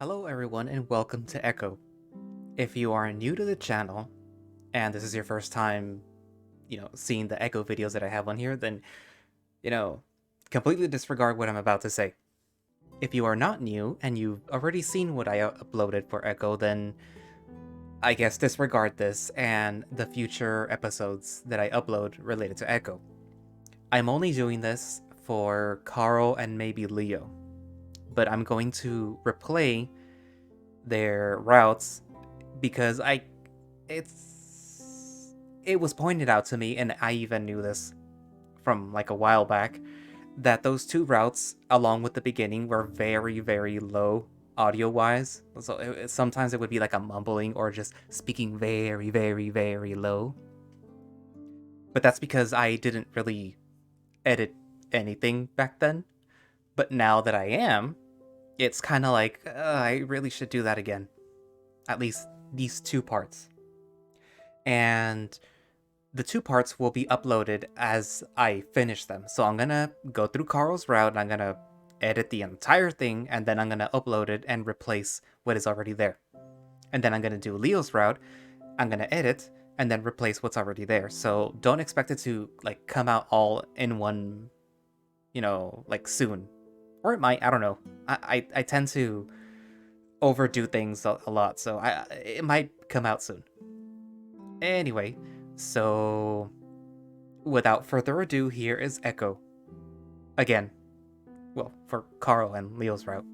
Hello everyone and welcome to Echo. If you are new to the channel and this is your first time, seeing the Echo videos that I have on here, then, you know, completely disregard what I'm about to say. If you are not new and you've already seen what I uploaded for Echo, then I guess disregard this and the future episodes that I upload related to Echo. I'm only doing this for Carl and maybe Leo, but I'm going to replay their routes because it was pointed out to me, and I even knew this from like a while back, that those two routes along with the beginning were very, very low audio wise. So sometimes it would be like a mumbling or just speaking very, very, very low. But that's because I didn't really edit anything back then. But now that I am, it's kind of like I really should do that again. At least these two parts. And the two parts will be uploaded as I finish them. So I'm gonna go through Carl's route and I'm gonna edit the entire thing, and then I'm gonna upload it and replace what is already there. And then I'm gonna do Leo's route, I'm gonna edit, and then replace what's already there. So don't expect it to like come out all in one, like soon. Or it might, I don't know. I tend to overdo things a lot, so it might come out soon. Anyway, so without further ado, here is Echo. Again, well, for Carl and Leo's route.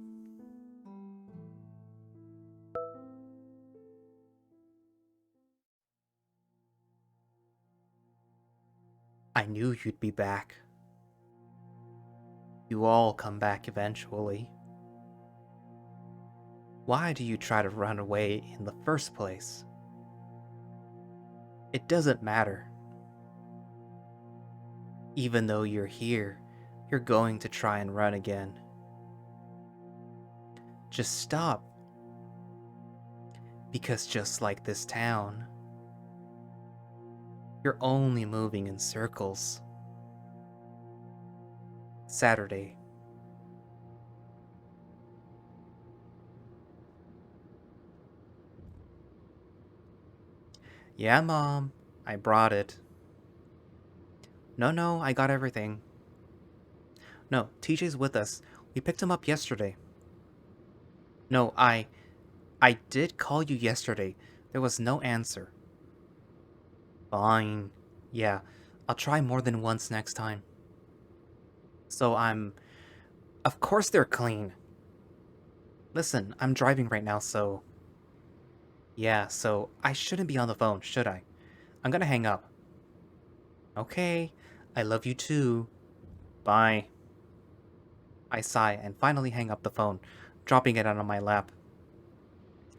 I knew you'd be back. You all come back eventually. Why do you try to run away in the first place? It doesn't matter. Even though you're here, you're going to try and run again. Just stop. Because just like this town, you're only moving in circles. Saturday. Yeah, Mom, I brought it. No, I got everything. No, TJ's with us. We picked him up yesterday. No, I did call you yesterday. There was no answer. Fine. Yeah, I'll try more than once next time. So Of course they're clean. Listen, I'm driving right now, so... Yeah, so I shouldn't be on the phone, should I? I'm gonna hang up. Okay, I love you too. Bye. I sigh and finally hang up the phone, dropping it on my lap.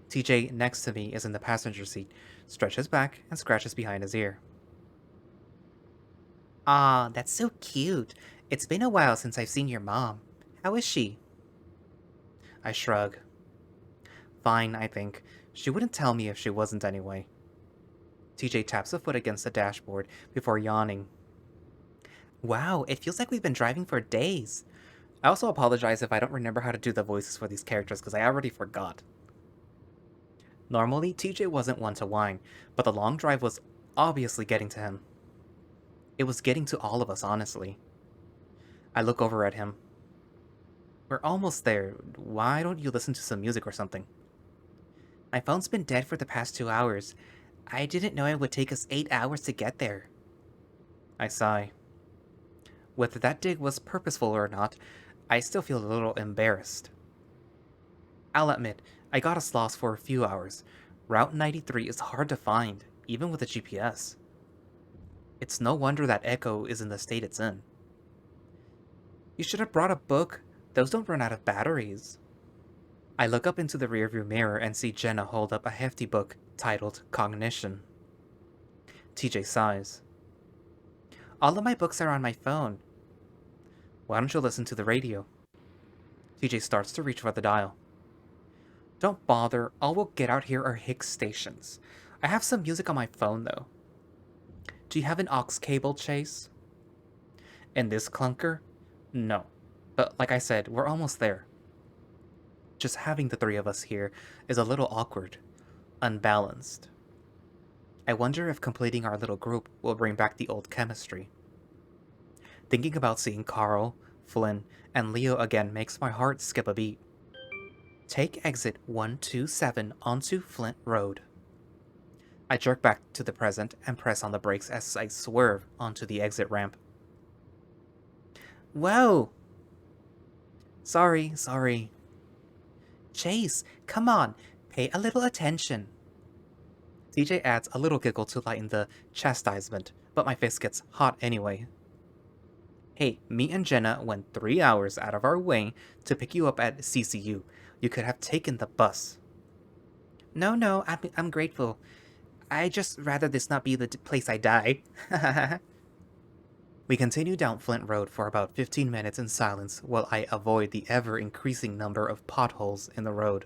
TJ next to me is in the passenger seat, stretches back and scratches behind his ear. Ah, that's so cute. It's been a while since I've seen your mom. How is she? I shrug. Fine, I think. She wouldn't tell me if she wasn't anyway. TJ taps a foot against the dashboard before yawning. Wow, it feels like we've been driving for days. I also apologize if I don't remember how to do the voices for these characters because I already forgot. Normally, TJ wasn't one to whine, but the long drive was obviously getting to him. It was getting to all of us, honestly. I look over at him. We're almost there. Why don't you listen to some music or something? My phone's been dead for the past 2 hours. I didn't know it would take us 8 hours to get there. I sigh. Whether that dig was purposeful or not, I still feel a little embarrassed. I'll admit, I got us lost for a few hours. Route 93 is hard to find, even with a GPS. It's no wonder that Echo is in the state it's in. You should have brought a book. Those don't run out of batteries. I look up into the rearview mirror and see Jenna hold up a hefty book titled Cognition. TJ sighs. All of my books are on my phone. Why don't you listen to the radio? TJ starts to reach for the dial. Don't bother, all we'll get out here are Hicks stations. I have some music on my phone though. Do you have an aux cable, Chase? In this clunker? No. But like I said, we're almost there. Just having the three of us here is a little awkward, unbalanced. I wonder if completing our little group will bring back the old chemistry. Thinking about seeing Carl, Flynn, and Leo again makes my heart skip a beat. Take exit 127 onto Flint Road. I jerk back to the present and press on the brakes as I swerve onto the exit ramp. Whoa! Sorry. Chase, come on, pay a little attention. TJ adds a little giggle to lighten the chastisement, but my face gets hot anyway. Hey, me and Jenna went 3 hours out of our way to pick you up at CCU. You could have taken the bus. No, I'm grateful. I just rather this not be the place I die. We continue down Flint Road for about 15 minutes in silence while I avoid the ever-increasing number of potholes in the road.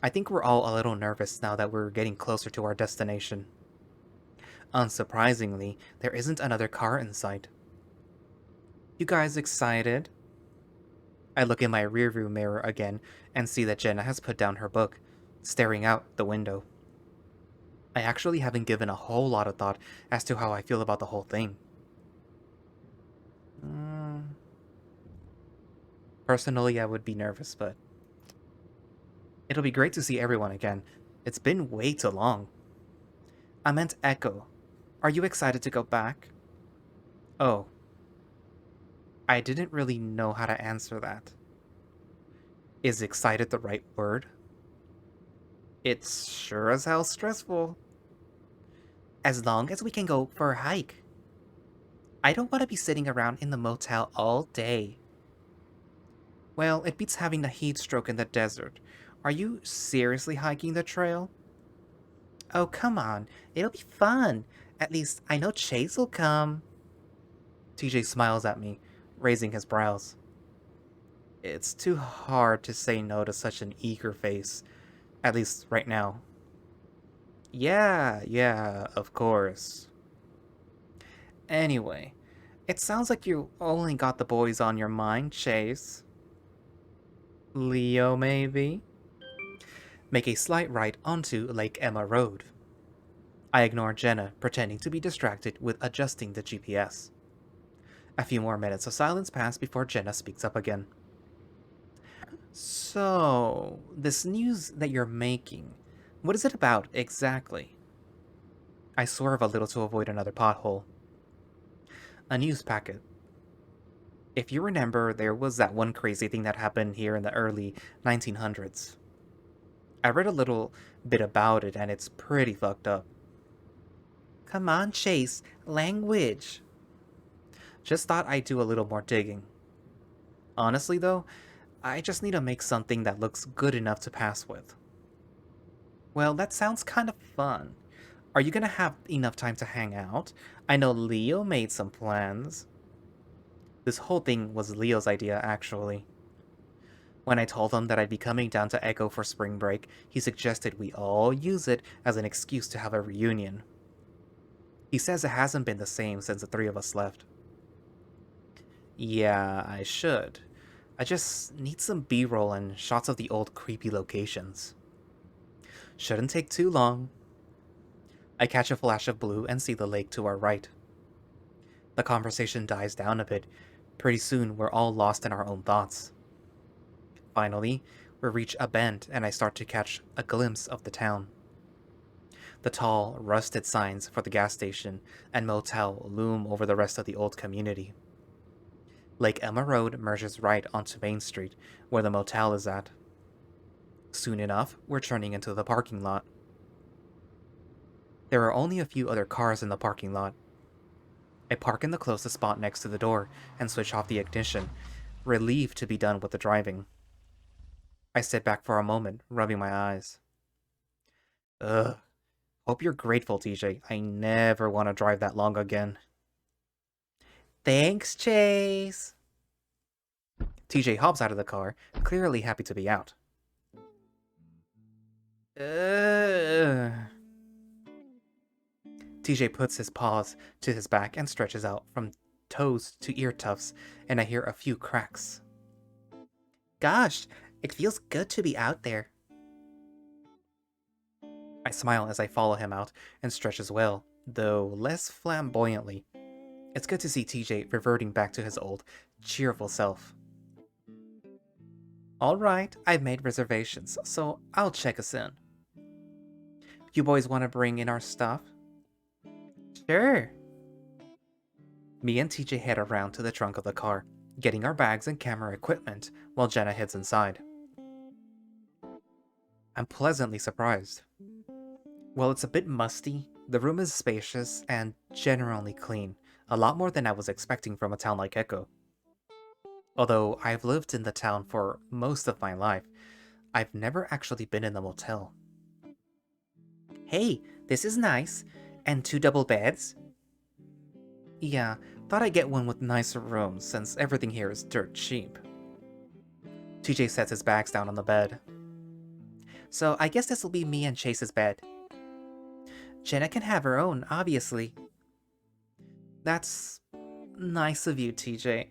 I think we're all a little nervous now that we're getting closer to our destination. Unsurprisingly, there isn't another car in sight. You guys excited? I look in my rearview mirror again and see that Jenna has put down her book, staring out the window. I actually haven't given a whole lot of thought as to how I feel about the whole thing. Personally, I would be nervous, but it'll be great to see everyone again. It's been way too long. I meant Echo. Are you excited to go back? Oh. I didn't really know how to answer that. Is excited the right word? It's sure as hell stressful. As long as we can go for a hike. I don't want to be sitting around in the motel all day. Well, it beats having the heat stroke in the desert. Are you seriously hiking the trail? Oh, come on. It'll be fun. At least I know Chase will come. TJ smiles at me, raising his brows. It's too hard to say no to such an eager face, at least right now. Yeah, of course. Anyway, it sounds like you only got the boys on your mind, Chase. Leo, maybe? Make a slight right onto Lake Emma Road. I ignore Jenna, pretending to be distracted with adjusting the GPS. A few more minutes of silence pass before Jenna speaks up again. So, this news that you're making, what is it about exactly? I swerve a little to avoid another pothole. A news packet. If you remember, there was that one crazy thing that happened here in the early 1900s. I read a little bit about it and it's pretty fucked up. Come on, Chase, language. Just thought I'd do a little more digging. Honestly though, I just need to make something that looks good enough to pass with. Well, that sounds kind of fun. Are you gonna have enough time to hang out? I know Leo made some plans. This whole thing was Leo's idea, actually. When I told him that I'd be coming down to Echo for spring break, he suggested we all use it as an excuse to have a reunion. He says it hasn't been the same since the three of us left. Yeah, I should. I just need some B-roll and shots of the old creepy locations. Shouldn't take too long. I catch a flash of blue and see the lake to our right. The conversation dies down a bit. Pretty soon, we're all lost in our own thoughts. Finally, we reach a bend and I start to catch a glimpse of the town. The tall, rusted signs for the gas station and motel loom over the rest of the old community. Lake Emma Road merges right onto Main Street, where the motel is at. Soon enough, we're turning into the parking lot. There are only a few other cars in the parking lot. I park in the closest spot next to the door and switch off the ignition, relieved to be done with the driving. I sit back for a moment, rubbing my eyes. Ugh. Hope you're grateful, TJ. I never want to drive that long again. Thanks, Chase. TJ hops out of the car, clearly happy to be out. TJ puts his paws to his back and stretches out from toes to ear tufts, and I hear a few cracks. Gosh, It feels good to be out there. I smile as I follow him out and stretch as well, though less flamboyantly. It's good to see TJ reverting back to his old, cheerful self. Alright, I've made reservations, so I'll check us in. You boys want to bring in our stuff? Sure. Me and TJ head around to the trunk of the car, getting our bags and camera equipment while Jenna heads inside. I'm pleasantly surprised. While it's a bit musty, the room is spacious and generally clean, a lot more than I was expecting from a town like Echo. Although I've lived in the town for most of my life, I've never actually been in a motel. Hey, this is nice. And 2 double beds? Yeah, thought I'd get one with nicer rooms since everything here is dirt cheap. TJ sets his bags down on the bed. So I guess this'll be me and Chase's bed. Jenna can have her own, obviously. That's nice of you, TJ.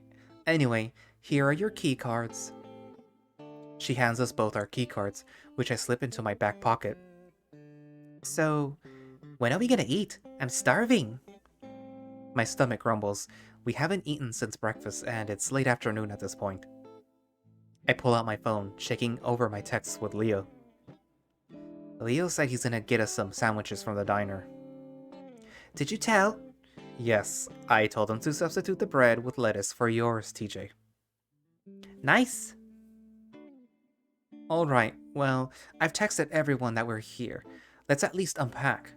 Anyway, here are your key cards. She hands us both our key cards, which I slip into my back pocket. So, when are we gonna eat? I'm starving. My stomach rumbles. We haven't eaten since breakfast, and it's late afternoon at this point. I pull out my phone, checking over my texts with Leo. Leo said he's gonna get us some sandwiches from the diner. Did you tell? Yes, I told him to substitute the bread with lettuce for yours, TJ. Nice! Alright, well, I've texted everyone that we're here. Let's at least unpack.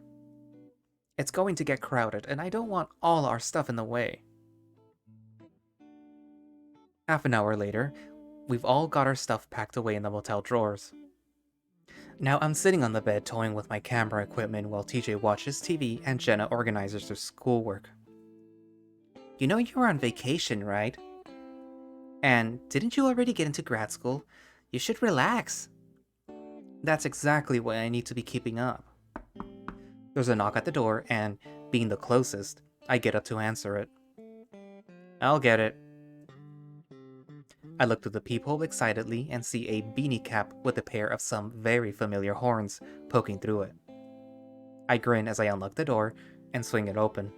It's going to get crowded, and I don't want all our stuff in the way. Half an hour later, we've all got our stuff packed away in the motel drawers. Now I'm sitting on the bed toying with my camera equipment while TJ watches TV and Jenna organizes her schoolwork. You know you're on vacation, right? And didn't you already get into grad school? You should relax. That's exactly what I need to be keeping up. There's a knock at the door, and, being the closest, I get up to answer it. I'll get it. I look through the peephole excitedly and see a beanie cap with a pair of some very familiar horns poking through it. I grin as I unlock the door and swing it open.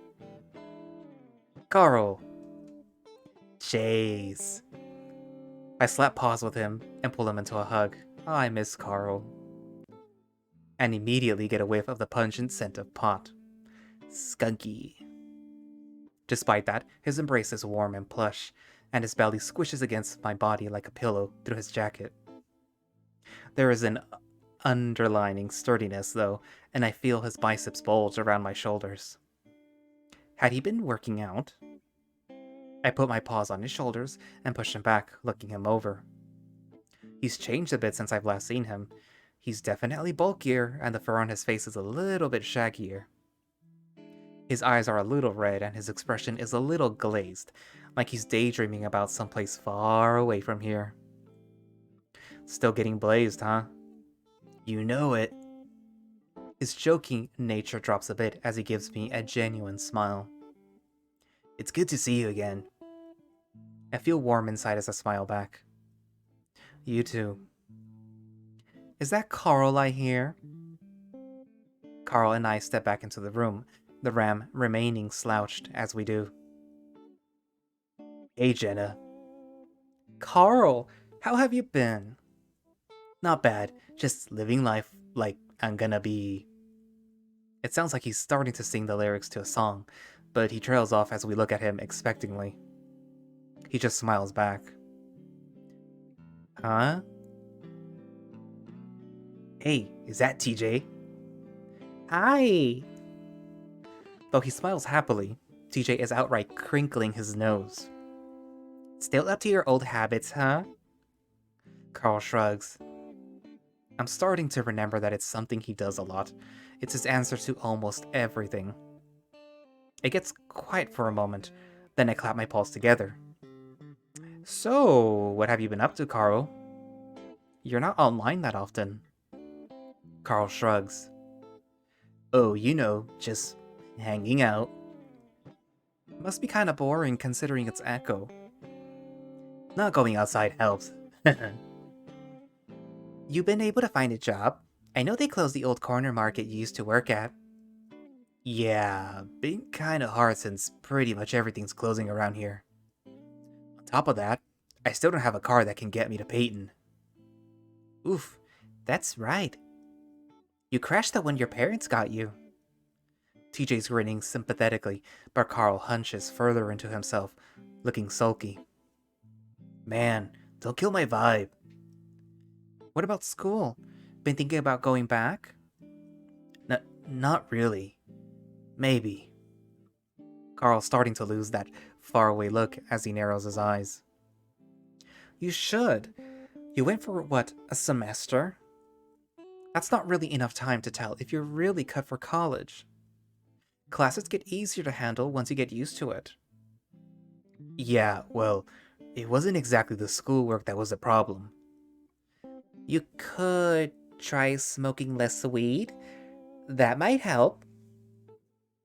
Carl! Chase! I slap paws with him and pull him into a hug. I miss Carl. And immediately get a whiff of the pungent scent of pot. Skunky. Despite that, his embrace is warm and plush, and his belly squishes against my body like a pillow through his jacket. There is an underlining sturdiness, though, and I feel his biceps bulge around my shoulders. Had he been working out? I put my paws on his shoulders and push him back, looking him over. He's changed a bit since I've last seen him. He's definitely bulkier, and the fur on his face is a little bit shaggier. His eyes are a little red, and his expression is a little glazed, like he's daydreaming about someplace far away from here. Still getting blazed, huh? You know it. His joking nature drops a bit as he gives me a genuine smile. It's good to see you again. I feel warm inside as I smile back. You too. Is that Carl I hear? Carl and I step back into the room, the ram remaining slouched as we do. Hey, Jenna. Carl, how have you been? Not bad, just living life like I'm gonna be... It sounds like he's starting to sing the lyrics to a song, but he trails off as we look at him expectingly. He just smiles back. Huh? Hey, is that TJ? Hi! Though he smiles happily, TJ is outright crinkling his nose. Still up to your old habits, huh? Carl shrugs. I'm starting to remember that it's something he does a lot. It's his answer to almost everything. It gets quiet for a moment, then I clap my paws together. So, what have you been up to, Carl? You're not online that often. Carl shrugs. Oh, you know, just hanging out. Must be kinda boring considering it's Echo. Not going outside helps. You been able to find a job? I know they closed the old corner market you used to work at. Yeah, been kinda hard since pretty much everything's closing around here. On top of that, I still don't have a car that can get me to Peyton. Oof, that's right. You crashed the one your parents got you. TJ's grinning sympathetically, but Carl hunches further into himself, looking sulky. Man, don't kill my vibe. What about school? Been thinking about going back? Not really. Maybe. Carl's starting to lose that faraway look as he narrows his eyes. You should. You went for, what, a semester? That's not really enough time to tell if you're really cut for college. Classes get easier to handle once you get used to it. Yeah, well, it wasn't exactly the schoolwork that was the problem. You could try smoking less weed. That might help.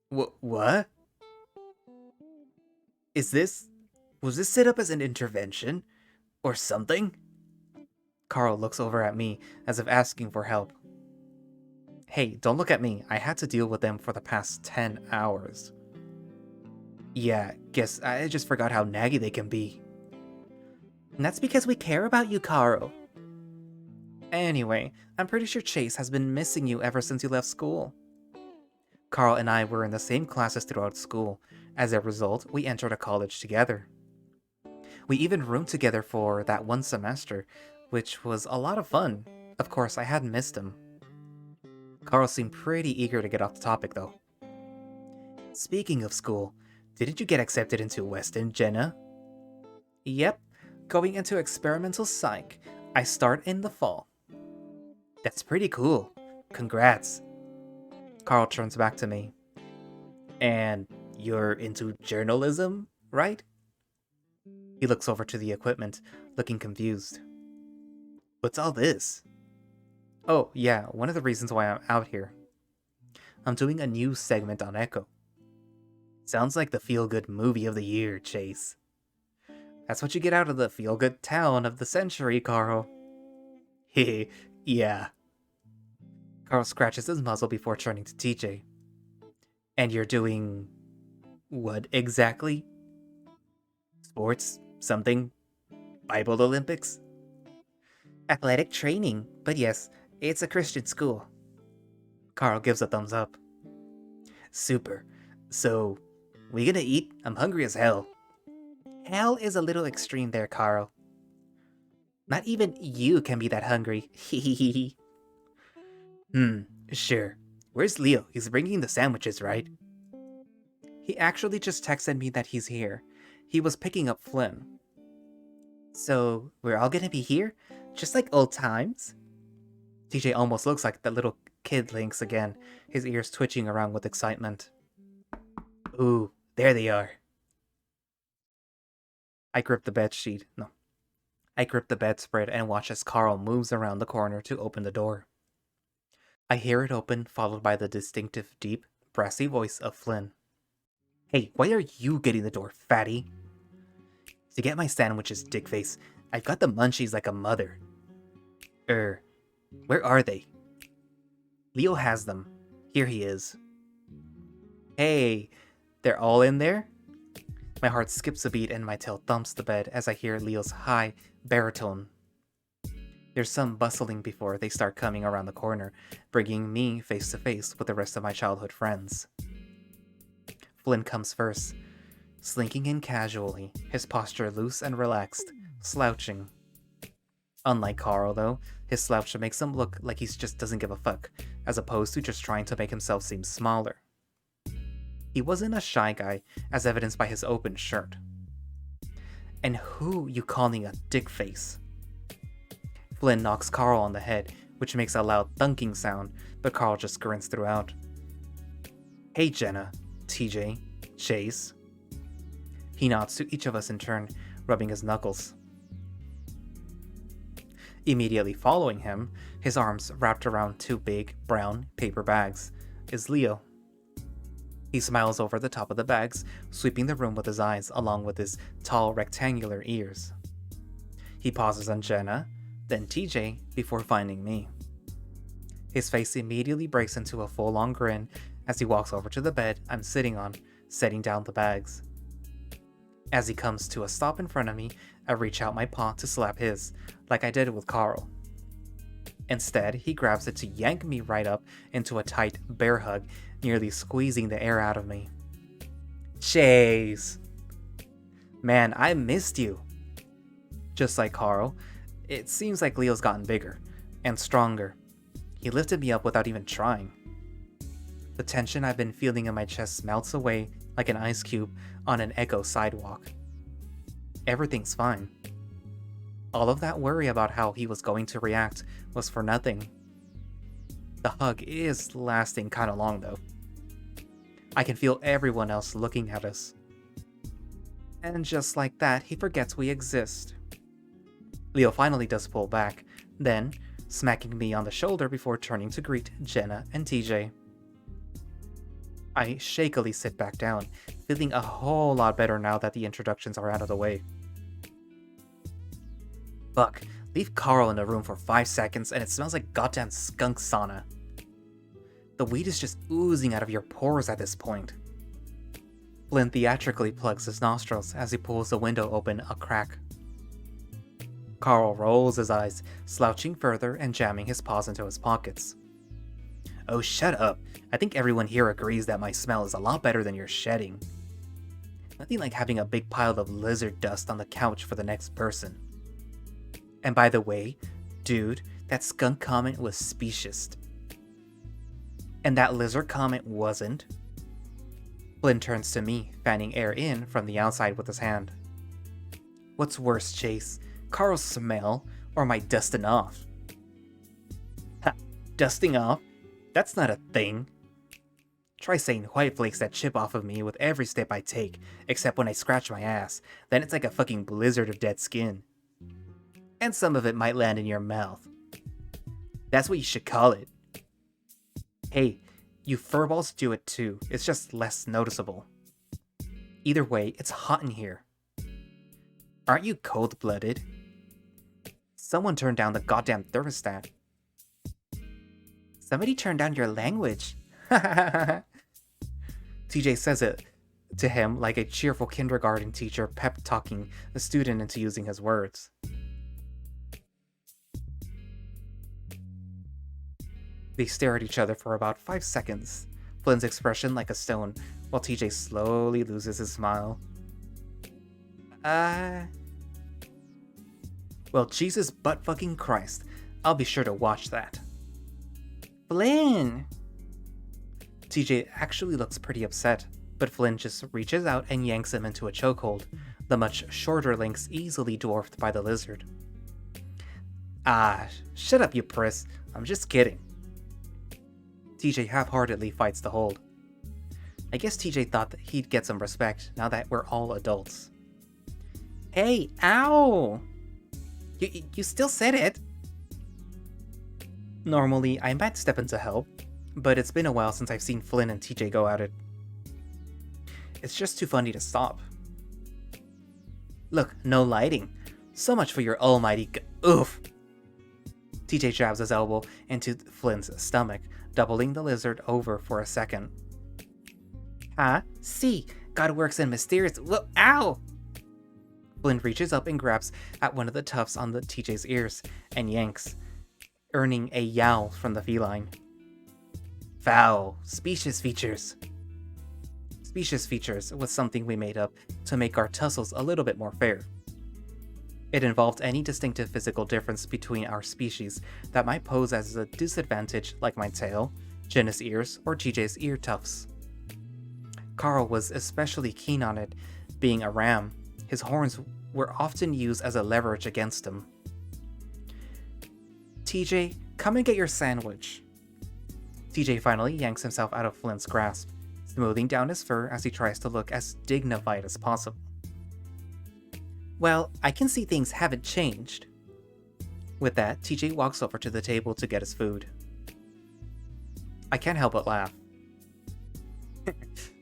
What? Was this set up as an intervention? Or something? Carl looks over at me as if asking for help. Hey, don't look at me. I had to deal with them for the past 10 hours. Yeah, guess I just forgot how naggy they can be. And that's because we care about you, Carl. Anyway, I'm pretty sure Chase has been missing you ever since you left school. Carl and I were in the same classes throughout school. As a result, we entered a college together. We even roomed together for that one semester, which was a lot of fun. Of course, I hadn't missed him. Carl seemed pretty eager to get off the topic, though. Speaking of school, didn't you get accepted into Weston, Jenna? Yep, going into experimental psych. I start in the fall. That's pretty cool. Congrats. Carl turns back to me. And you're into journalism, right? He looks over to the equipment, looking confused. What's all this? Oh, yeah, one of the reasons why I'm out here. I'm doing a news segment on Echo. Sounds like the feel-good movie of the year, Chase. That's what you get out of the feel-good town of the century, Carl. Heh, yeah. Carl scratches his muzzle before turning to TJ. And you're doing... what exactly? Sports? Something? Bible Olympics? Athletic training, but yes, it's a Christian school. Carl gives a thumbs up. Super. So, we gonna eat? I'm hungry as hell. Hell is a little extreme there, Carl. Not even you can be that hungry. Hehehe. Sure. Where's Leo? He's bringing the sandwiches, right? He actually just texted me that he's here. He was picking up Flynn. So, we're all gonna be here? Just like old times? TJ almost looks like that little kid Lynx again, his ears twitching around with excitement. Ooh, there they are. I grip the bedspread and watch as Carl moves around the corner to open the door. I hear it open, followed by the distinctive, deep, brassy voice of Flynn. Hey, why are you getting the door, fatty? To get my sandwiches, dickface. I've got the munchies like a mother. Where are they? Leo has them. Here he is. Hey, they're all in there? My heart skips a beat and my tail thumps the bed as I hear Leo's high baritone. There's some bustling before they start coming around the corner, bringing me face to face with the rest of my childhood friends. Flynn comes first, slinking in casually, his posture loose and relaxed, slouching. Unlike Carl, though, his slouch makes him look like he just doesn't give a fuck, as opposed to just trying to make himself seem smaller. He wasn't a shy guy, as evidenced by his open shirt. And who you calling a dickface? Flynn knocks Carl on the head, which makes a loud thunking sound, but Carl just grins throughout. Hey Jenna, TJ, Chase. He nods to each of us in turn, rubbing his knuckles. Immediately following him, his arms wrapped around two big, brown paper bags, is Leo. He smiles over the top of the bags, sweeping the room with his eyes along with his tall rectangular ears. He pauses on Jenna, then TJ before finding me. His face immediately breaks into a full-on grin as he walks over to the bed I'm sitting on, setting down the bags. As he comes to a stop in front of me, I reach out my paw to slap his, like I did with Carl. Instead, he grabs it to yank me right up into a tight bear hug, nearly squeezing the air out of me. Chase! Man, I missed you! Just like Carl, it seems like Leo's gotten bigger and stronger. He lifted me up without even trying. The tension I've been feeling in my chest melts away like an ice cube on an Echo sidewalk. Everything's fine. All of that worry about how he was going to react was for nothing. The hug is lasting kinda long though. I can feel everyone else looking at us. And just like that, he forgets we exist. Leo finally does pull back, then smacking me on the shoulder before turning to greet Jenna and TJ. I shakily sit back down, feeling a whole lot better now that the introductions are out of the way. Fuck, leave Carl in the room for 5 seconds and it smells like goddamn skunk sauna. The weed is just oozing out of your pores at this point. Flynn theatrically plugs his nostrils as he pulls the window open a crack. Carl rolls his eyes, slouching further and jamming his paws into his pockets. Oh, shut up. I think everyone here agrees that my smell is a lot better than your shedding. Nothing like having a big pile of lizard dust on the couch for the next person. And by the way, dude, that skunk comment was specious. And that lizard comment wasn't. Flynn turns to me, fanning air in from the outside with his hand. What's worse, Chase? Carl's smell, or my dusting off? Ha, dusting off? That's not a thing. Try saying white flakes that chip off of me with every step I take, except when I scratch my ass. Then it's like a fucking blizzard of dead skin. And some of it might land in your mouth. That's what you should call it. Hey, you furballs do it too, it's just less noticeable. Either way, it's hot in here. Aren't you cold-blooded? Someone turned down the goddamn thermostat. Somebody turned down your language. TJ says it to him like a cheerful kindergarten teacher pep-talking a student into using his words. They stare at each other for about 5 seconds, Flynn's expression like a stone, while TJ slowly loses his smile. Well, Jesus butt-fucking Christ, I'll be sure to watch that. Flynn! TJ actually looks pretty upset, but Flynn just reaches out and yanks him into a chokehold, the much shorter lengths easily dwarfed by the lizard. Ah, shut up, you priss. I'm just kidding. TJ half-heartedly fights the hold. I guess TJ thought that he'd get some respect now that we're all adults. Hey, ow! You still said it! Normally, I might step in to help, but it's been a while since I've seen Flynn and TJ go at it. It's just too funny to stop. Look, no lighting. So much for your almighty oof! TJ jabs his elbow into Flynn's stomach, doubling the lizard over for a second. Huh? See, God works in mysterious— Whoa, ow! Flynn reaches up and grabs at one of the tufts on the TJ's ears and yanks, earning a yowl from the feline. Foul. Specious features. Specious features was something we made up to make our tussles a little bit more fair. It involved any distinctive physical difference between our species that might pose as a disadvantage, like my tail, Jenna's ears, or TJ's ear tufts. Carl was especially keen on it, being a ram. His horns were often used as a leverage against him. TJ, come and get your sandwich. TJ finally yanks himself out of Flynn's grasp, smoothing down his fur as he tries to look as dignified as possible. Well, I can see things haven't changed. With that, TJ walks over to the table to get his food. I can't help but laugh.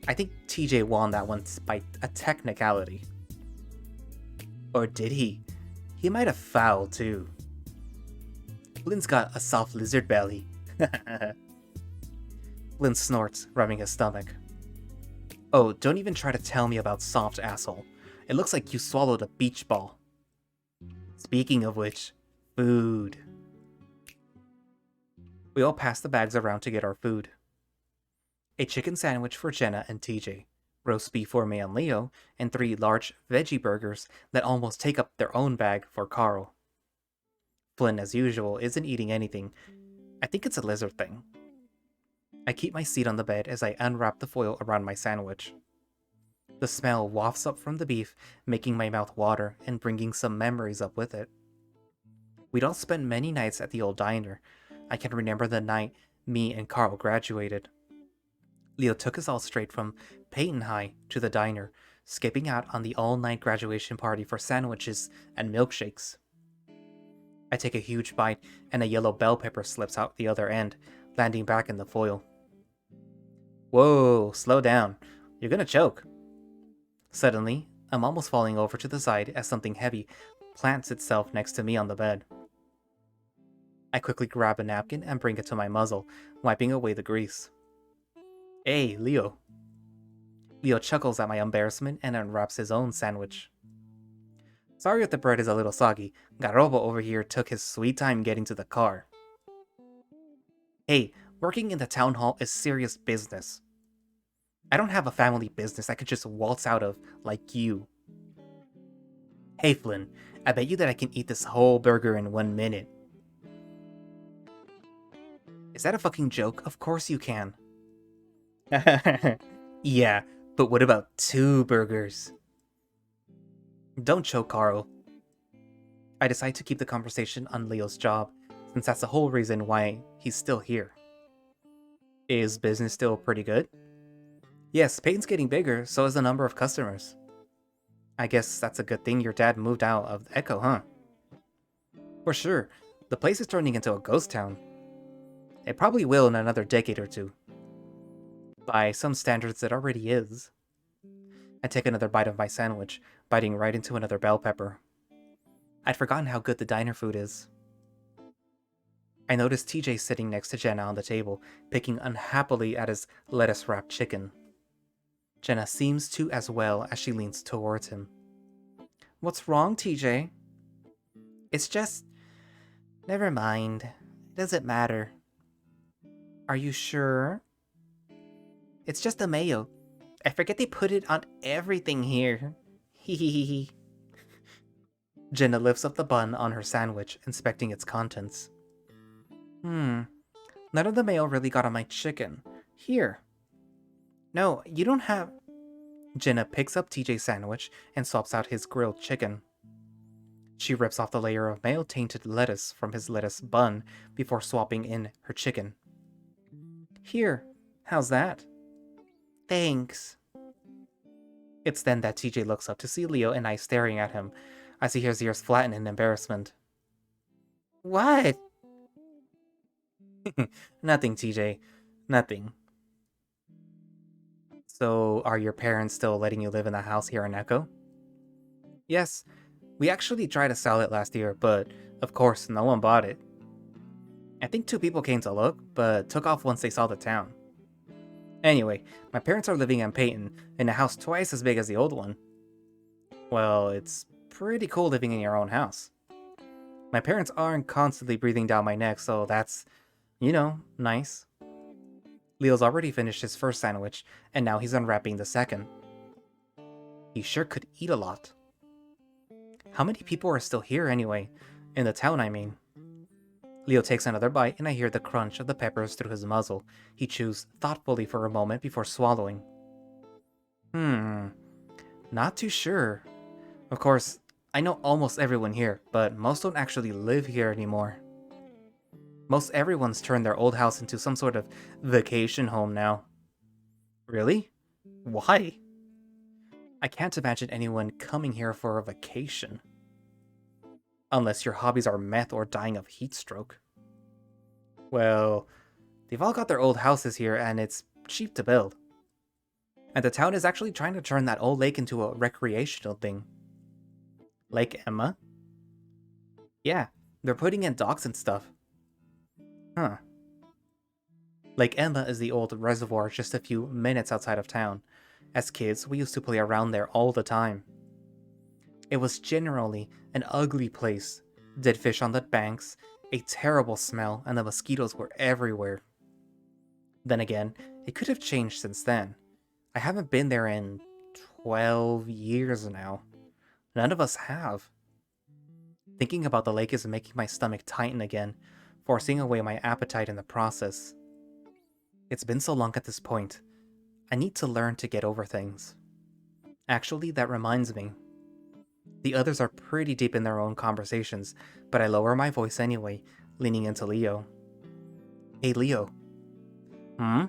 I think TJ won that one by a technicality. Or did he? He might have fouled too. Flynn's got a soft lizard belly. Flynn snorts, rubbing his stomach. Oh, don't even try to tell me about soft, asshole. It looks like you swallowed a beach ball. Speaking of which, food. We all pass the bags around to get our food. A chicken sandwich for Jenna and TJ, roast beef for me and Leo, and 3 large veggie burgers that almost take up their own bag for Carl. Flynn, as usual, isn't eating anything. I think it's a lizard thing. I keep my seat on the bed as I unwrap the foil around my sandwich. The smell wafts up from the beef, making my mouth water and bringing some memories up with it. We'd all spent many nights at the old diner. I can remember the night me and Carl graduated. Leo took us all straight from Peyton High to the diner, skipping out on the all-night graduation party for sandwiches and milkshakes. I take a huge bite, and a yellow bell pepper slips out the other end, landing back in the foil. Whoa, slow down. You're gonna choke. Suddenly, I'm almost falling over to the side as something heavy plants itself next to me on the bed. I quickly grab a napkin and bring it to my muzzle, wiping away the grease. Hey, Leo. Leo chuckles at my embarrassment and unwraps his own sandwich. Sorry if the bread is a little soggy. Garobo over here took his sweet time getting to the car. Hey, working in the town hall is serious business. I don't have a family business I could just waltz out of like you. Hey Flynn, I bet you that I can eat this whole burger in 1 minute. Is that a fucking joke? Of course you can. Yeah, but what about 2 burgers? Don't choke, Carl. I decide to keep the conversation on Leo's job, since that's the whole reason why he's still here. Is business still pretty good? Yes, Peyton's getting bigger, so is the number of customers. I guess that's a good thing your dad moved out of Echo, huh? For sure, the place is turning into a ghost town. It probably will in another decade or 2. By some standards, it already is. I take another bite of my sandwich, biting right into another bell pepper. I'd forgotten how good the diner food is. I notice TJ sitting next to Jenna on the table, picking unhappily at his lettuce-wrapped chicken. Jenna seems to as well as she leans towards him. What's wrong, TJ? It's just... Never mind. It doesn't matter. Are you sure? It's just the mayo. I forget they put it on everything here. Hehehe. Jenna lifts up the bun on her sandwich, inspecting its contents. None of the mayo really got on my chicken. Here. No, you don't have... Jenna picks up TJ's sandwich and swaps out his grilled chicken. She rips off the layer of mayo-tainted lettuce from his lettuce bun before swapping in her chicken. Here, how's that? Thanks. It's then that TJ looks up to see Leo and I staring at him, as he hears ears flatten in embarrassment. What? Nothing, TJ. Nothing. So, are your parents still letting you live in the house here in Echo? Yes. We actually tried to sell it last year, but of course, no one bought it. I think 2 people came to look, but took off once they saw the town. Anyway, my parents are living in Peyton, in a house twice as big as the old one. Well, it's pretty cool living in your own house. My parents aren't constantly breathing down my neck, so that's, nice. Leo's already finished his first sandwich, and now he's unwrapping the second. He sure could eat a lot. How many people are still here anyway? In the town, I mean. Leo takes another bite, and I hear the crunch of the peppers through his muzzle. He chews thoughtfully for a moment before swallowing. Not too sure. Of course, I know almost everyone here, but most don't actually live here anymore. Most everyone's turned their old house into some sort of vacation home now. Really? Why? I can't imagine anyone coming here for a vacation. Unless your hobbies are meth or dying of heat stroke. Well, they've all got their old houses here and it's cheap to build. And the town is actually trying to turn that old lake into a recreational thing. Lake Emma? Yeah, they're putting in docks and stuff. Huh. Lake Emma is the old reservoir just a few minutes outside of town. As kids, we used to play around there all the time. It was generally an ugly place. Dead fish on the banks, a terrible smell, and the mosquitoes were everywhere. Then again, it could have changed since then. I haven't been there in 12 years now. None of us have. Thinking about the lake is making my stomach tighten again, forcing away my appetite in the process. It's been so long at this point. I need to learn to get over things. Actually, that reminds me. The others are pretty deep in their own conversations, but I lower my voice anyway, leaning into Leo. Hey, Leo. Hmm?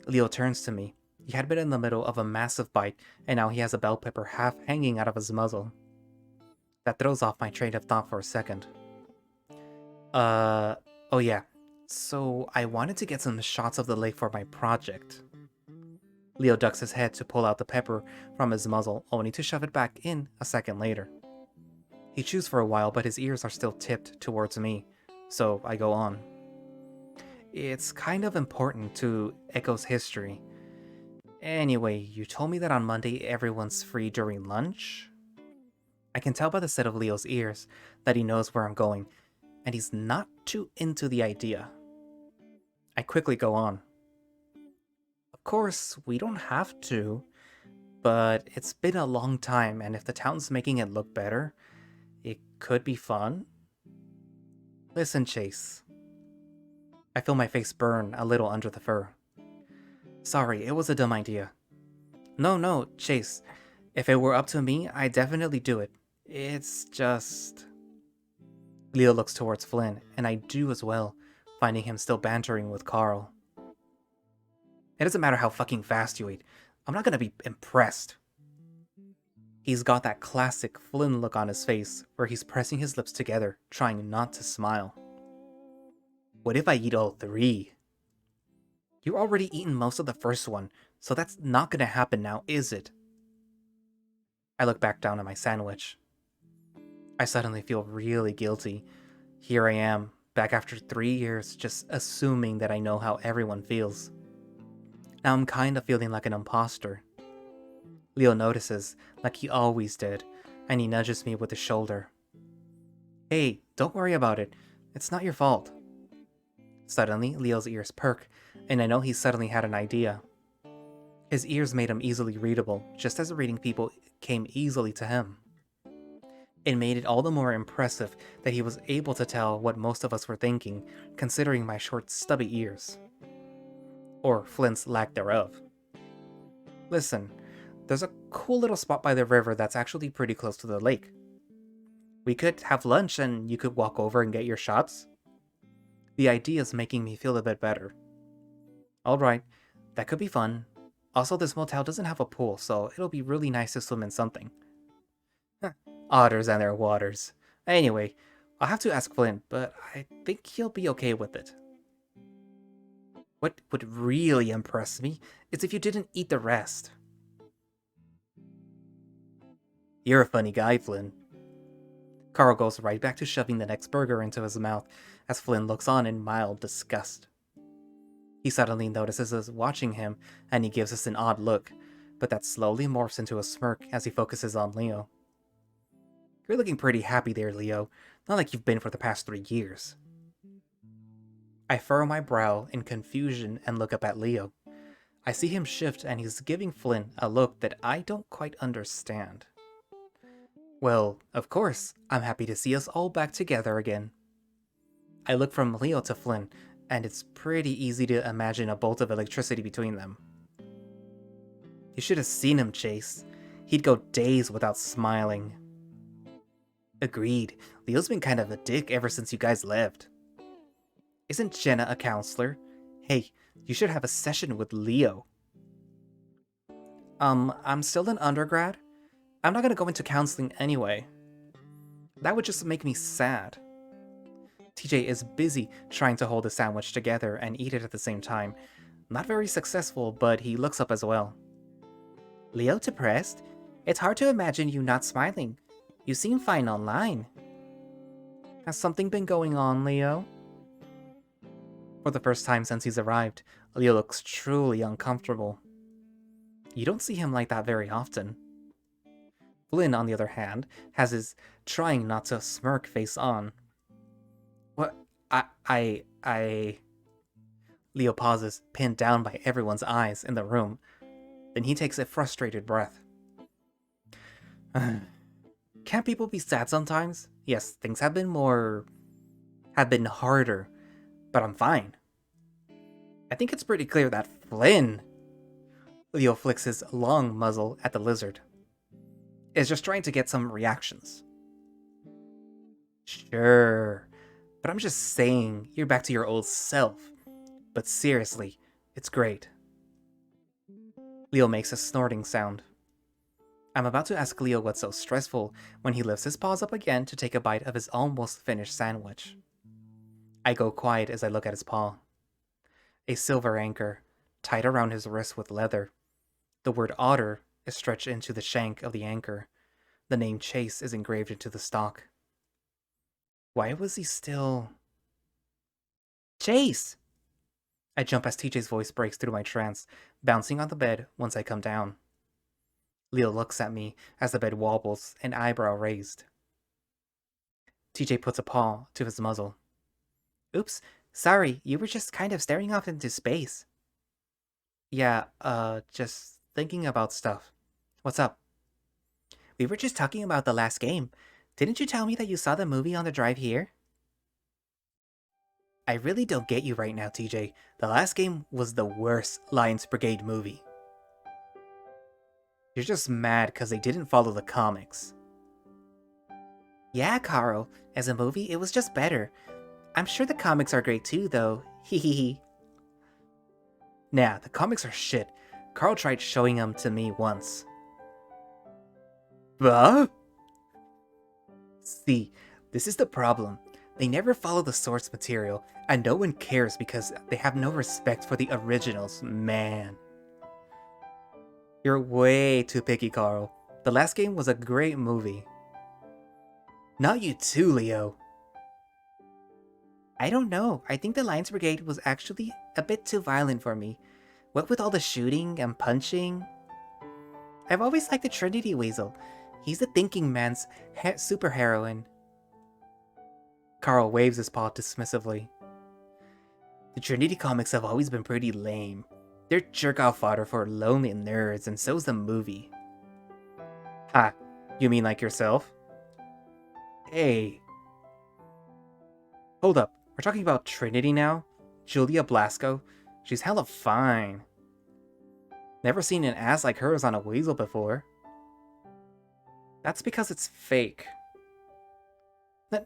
Leo turns to me. He had been in the middle of a massive bite, and now he has a bell pepper half hanging out of his muzzle. That throws off my train of thought for a second. Oh yeah. So, I wanted to get some shots of the lake for my project. Leo ducks his head to pull out the pepper from his muzzle, only to shove it back in a second later. He chews for a while, but his ears are still tipped towards me, so I go on. It's kind of important to Echo's history. Anyway, you told me that on Monday everyone's free during lunch? I can tell by the set of Leo's ears that he knows where I'm going, and he's not too into the idea. I quickly go on. Of course, we don't have to, but it's been a long time, and if the town's making it look better, it could be fun. Listen, Chase. I feel my face burn a little under the fur. Sorry, it was a dumb idea. No, Chase. If it were up to me, I'd definitely do it. It's just... Leo looks towards Flynn, and I do as well, finding him still bantering with Carl. It doesn't matter how fucking fast you eat. I'm not gonna be impressed. He's got that classic Flynn look on his face, where he's pressing his lips together, trying not to smile. What if I eat all 3? You're already eaten most of the first one, so that's not gonna happen now, is it? I look back down at my sandwich. I suddenly feel really guilty. Here I am, back after 3 years, just assuming that I know how everyone feels. Now I'm kind of feeling like an imposter. Leo notices, like he always did, and he nudges me with his shoulder. Hey, don't worry about it. It's not your fault. Suddenly, Leo's ears perk, and I know he suddenly had an idea. His ears made him easily readable, just as reading people came easily to him. It made it all the more impressive that he was able to tell what most of us were thinking, considering my short, stubby ears. Or Flint's lack thereof. Listen, there's a cool little spot by the river that's actually pretty close to the lake. We could have lunch and you could walk over and get your shots. The idea is making me feel a bit better. Alright, that could be fun. Also, this motel doesn't have a pool, so it'll be really nice to swim in something. Otters and their waters. Anyway, I'll have to ask Flynn, but I think he'll be okay with it. What would really impress me is if you didn't eat the rest. You're a funny guy, Flynn. Carl goes right back to shoving the next burger into his mouth as Flynn looks on in mild disgust. He suddenly notices us watching him and he gives us an odd look, but that slowly morphs into a smirk as he focuses on Leo. You're looking pretty happy there, Leo, not like you've been for the past 3 years. I furrow my brow in confusion and look up at Leo. I see him shift and he's giving Flynn a look that I don't quite understand. Well, of course, I'm happy to see us all back together again. I look from Leo to Flynn, and it's pretty easy to imagine a bolt of electricity between them. You should have seen him, Chase. He'd go days without smiling. Agreed, Leo's been kind of a dick ever since you guys left. Isn't Jenna a counselor? Hey, you should have a session with Leo. I'm still an undergrad. I'm not gonna go into counseling anyway. That would just make me sad. TJ is busy trying to hold a sandwich together and eat it at the same time. Not very successful, but he looks up as well. Leo depressed? It's hard to imagine you not smiling. You seem fine online. Has something been going on, Leo? For the first time since he's arrived, Leo looks truly uncomfortable. You don't see him like that very often. Flynn, on the other hand, has his trying not to smirk face on. What? I... Leo pauses, pinned down by everyone's eyes in the room. Then he takes a frustrated breath. Can't people be sad sometimes? Yes, things have been harder, but I'm fine. I think it's pretty clear that Flynn, Leo flicks his long muzzle at the lizard, is just trying to get some reactions. Sure, but I'm just saying, you're back to your old self. But seriously, it's great. Leo makes a snorting sound. I'm about to ask Leo what's so stressful when he lifts his paws up again to take a bite of his almost finished sandwich. I go quiet as I look at his paw. A silver anchor, tied around his wrist with leather. The word otter is stretched into the shank of the anchor. The name Chase is engraved into the stock. Why was he still... Chase! I jump as TJ's voice breaks through my trance, bouncing on the bed once I come down. Leo looks at me as the bed wobbles, an eyebrow raised. TJ puts a paw to his muzzle. Oops, sorry, you were just kind of staring off into space. Yeah, just thinking about stuff. What's up? We were just talking about the last game. Didn't you tell me that you saw the movie on the drive here? I really don't get you right now, TJ. The last game was the worst Lions Brigade movie. You're just mad because they didn't follow the comics. Yeah, Carl. As a movie, it was just better. I'm sure the comics are great too, though. Hehehe. Nah, the comics are shit. Carl tried showing them to me once. Huh? See, this is the problem. They never follow the source material, and no one cares because they have no respect for the originals, man. You're way too picky, Carl. The last game was a great movie. Not you too, Leo. I don't know. I think the Lions Brigade was actually a bit too violent for me. What with all the shooting and punching? I've always liked the Trinity Weasel. He's the thinking man's superheroine. Carl waves his paw dismissively. The Trinity comics have always been pretty lame. They're jerk-off fodder for lonely nerds, and so's the movie. Ha, you mean like yourself? Hey. Hold up, we're talking about Trinity now? Julia Blasco? She's hella fine. Never seen an ass like hers on a weasel before. That's because it's fake.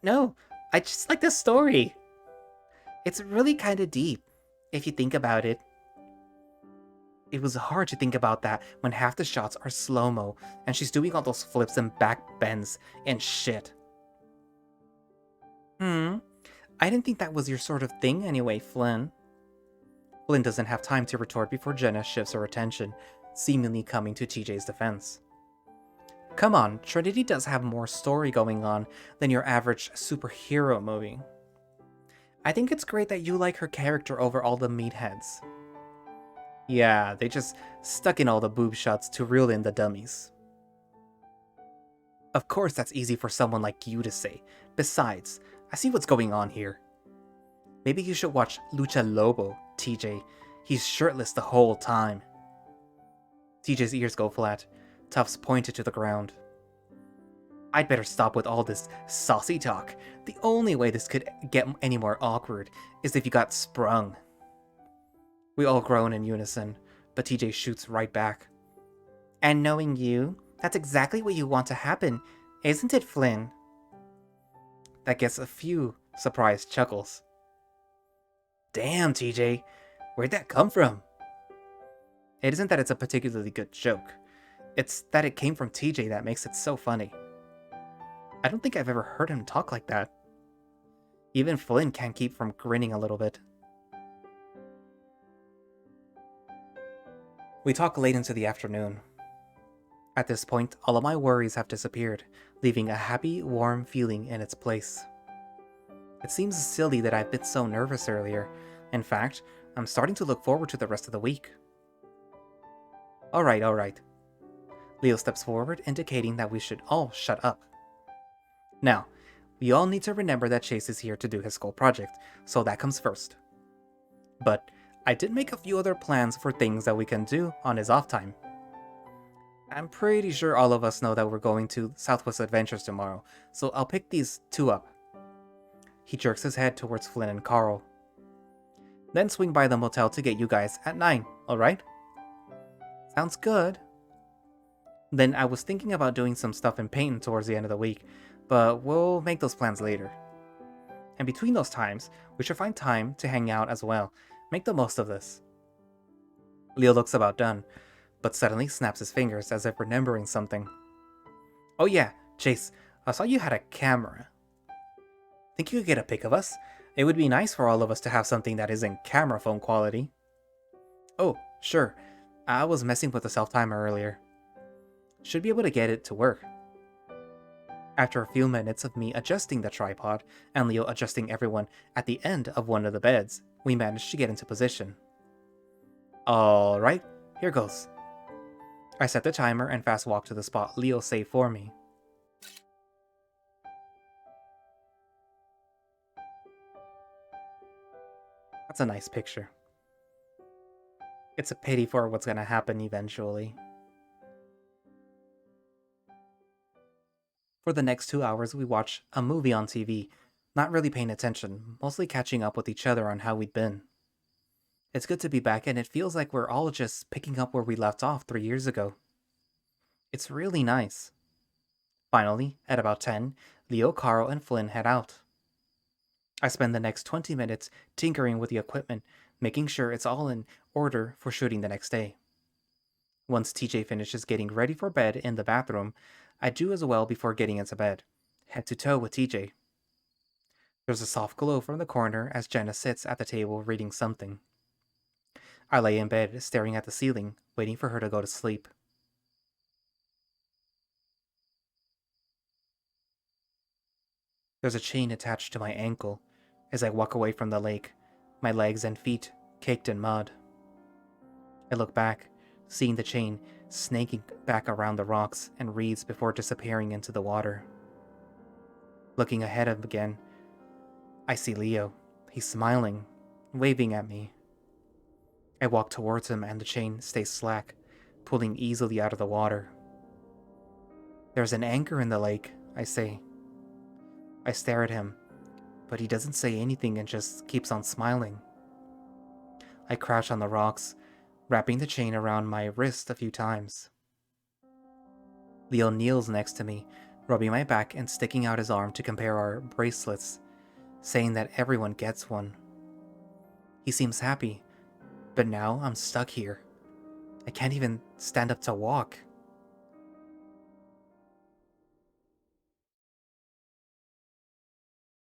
No, I just like the story. It's really kind of deep, if you think about it. It was hard to think about that when half the shots are slow-mo, and she's doing all those flips and back bends and shit. I didn't think that was your sort of thing anyway, Flynn. Flynn doesn't have time to retort before Jenna shifts her attention, seemingly coming to TJ's defense. Come on, Trinity does have more story going on than your average superhero movie. I think it's great that you like her character over all the meatheads. Yeah, they just stuck in all the boob shots to reel in the dummies. Of course that's easy for someone like you to say. Besides, I see what's going on here. Maybe you should watch Lucha Lobo, TJ. He's shirtless the whole time. TJ's ears go flat, tufts pointed to the ground. I'd better stop with all this saucy talk. The only way this could get any more awkward is if you got sprung. We all groan in unison, but TJ shoots right back. And knowing you, that's exactly what you want to happen, isn't it, Flynn? That gets a few surprised chuckles. Damn, TJ, where'd that come from? It isn't that it's a particularly good joke. It's that it came from TJ that makes it so funny. I don't think I've ever heard him talk like that. Even Flynn can't keep from grinning a little bit. We talk late into the afternoon. At this point, all of my worries have disappeared, leaving a happy, warm feeling in its place. It seems silly that I've been so nervous earlier, In fact, I'm starting to look forward to the rest of the week. Alright, alright. Leo steps forward, indicating that we should all shut up. Now, we all need to remember that Chase is here to do his school project, so that comes first. But I did make a few other plans for things that we can do on his off time. I'm pretty sure all of us know that we're going to Southwest Adventures tomorrow, so I'll pick these two up. He jerks his head towards Flynn and Carl. Then swing by the motel to get you guys at 9, alright? Sounds good. Then I was thinking about doing some stuff in Payton towards the end of the week, but we'll make those plans later. And between those times, we should find time to hang out as well. Make the most of this. Leo looks about done, but suddenly snaps his fingers as if remembering something. Oh yeah, Chase, I saw you had a camera. Think you could get a pic of us? It would be nice for all of us to have something that isn't camera phone quality. Oh, sure. I was messing with the self-timer earlier. Should be able to get it to work. After a few minutes of me adjusting the tripod, and Leo adjusting everyone at the end of one of the beds, we managed to get into position. Alright, here goes. I set the timer and fast walked to the spot Leo saved for me. That's a nice picture. It's a pity for what's gonna happen eventually. For the next 2 hours, we watch a movie on TV, not really paying attention, mostly catching up with each other on how we'd been. It's good to be back, and it feels like we're all just picking up where we left off 3 years ago. It's really nice. Finally, at about 10, Leo, Carl, and Flynn head out. I spend the next 20 minutes tinkering with the equipment, making sure it's all in order for shooting the next day. Once TJ finishes getting ready for bed in the bathroom, I do as well before getting into bed, head to toe with TJ. There's a soft glow from the corner as Jenna sits at the table reading something. I lay in bed, staring at the ceiling, waiting for her to go to sleep. There's a chain attached to my ankle as I walk away from the lake, my legs and feet caked in mud. I look back, seeing the chain snaking back around the rocks and reeds before disappearing into the water. Looking ahead of again, I see Leo. He's smiling, waving at me. I walk towards him and the chain stays slack, pulling easily out of the water. There's an anchor in the lake, I say. I stare at him, but he doesn't say anything and just keeps on smiling. I crouch on the rocks, wrapping the chain around my wrist a few times. Leo kneels next to me, rubbing my back and sticking out his arm to compare our bracelets, saying that everyone gets one. He seems happy, but now I'm stuck here. I can't even stand up to walk.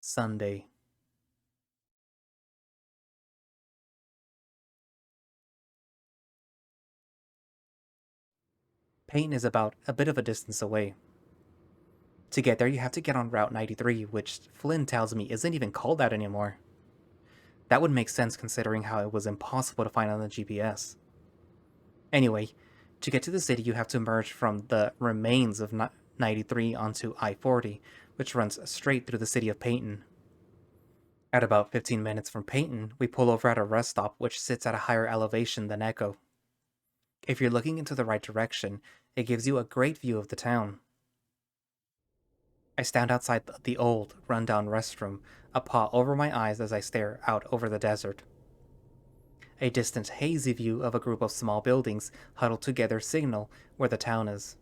Sunday. Payton is about a bit of a distance away. To get there, you have to get on Route 93, which Flynn tells me isn't even called that anymore. That would make sense considering how it was impossible to find on the GPS. Anyway, to get to the city, you have to merge from the remains of 93 onto I-40, which runs straight through the city of Payton. At about 15 minutes from Payton, we pull over at a rest stop which sits at a higher elevation than Echo. If you're looking into the right direction, it gives you a great view of the town. I stand outside the old, run-down restroom, a paw over my eyes as I stare out over the desert. A distant, hazy view of a group of small buildings huddled together signal where the town is.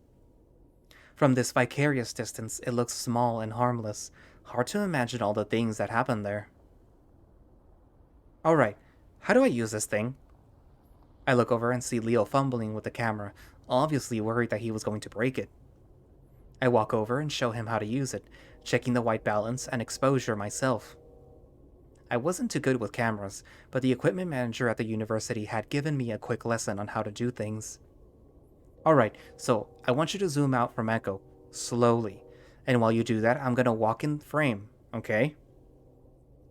From this vicarious distance, it looks small and harmless, hard to imagine all the things that happen there. Alright, how do I use this thing? I look over and see Leo fumbling with the camera, obviously worried that he was going to break it. I walk over and show him how to use it, checking the white balance and exposure myself. I wasn't too good with cameras, but the equipment manager at the university had given me a quick lesson on how to do things. Alright, so I want you to zoom out from Echo, slowly. And while you do that, I'm gonna walk in frame, okay?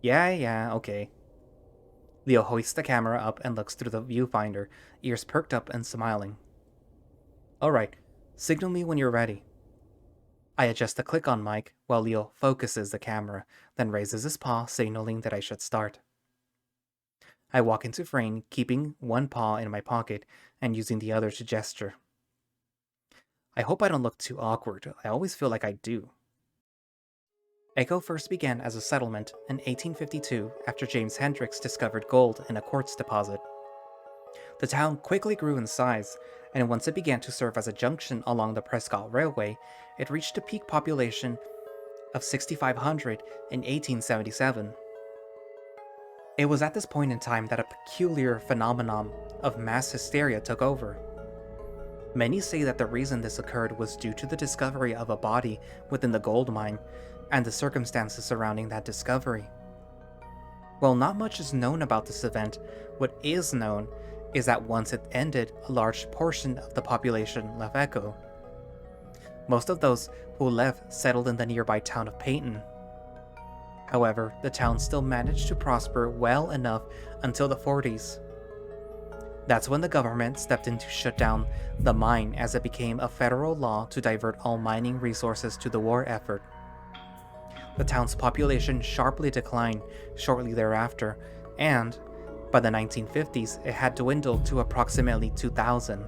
Yeah, okay. Leo hoists the camera up and looks through the viewfinder, ears perked up and smiling. Alright, signal me when you're ready. I adjust the click-on mic while Leo focuses the camera, then raises his paw, signaling that I should start. I walk into frame, keeping one paw in my pocket and using the other to gesture. I hope I don't look too awkward. I always feel like I do. Echo first began as a settlement in 1852 after James Hendricks discovered gold in a quartz deposit. The town quickly grew in size, and once it began to serve as a junction along the Prescott Railway, it reached a peak population of 6,500 in 1877. It was at this point in time that a peculiar phenomenon of mass hysteria took over. Many say that the reason this occurred was due to the discovery of a body within the gold mine and the circumstances surrounding that discovery. While not much is known about this event, what is known is that once it ended, a large portion of the population left Echo. Most of those who left settled in the nearby town of Peyton. However, the town still managed to prosper well enough until the 40s. That's when the government stepped in to shut down the mine as it became a federal law to divert all mining resources to the war effort. The town's population sharply declined shortly thereafter, and by the 1950s it had dwindled to approximately 2,000.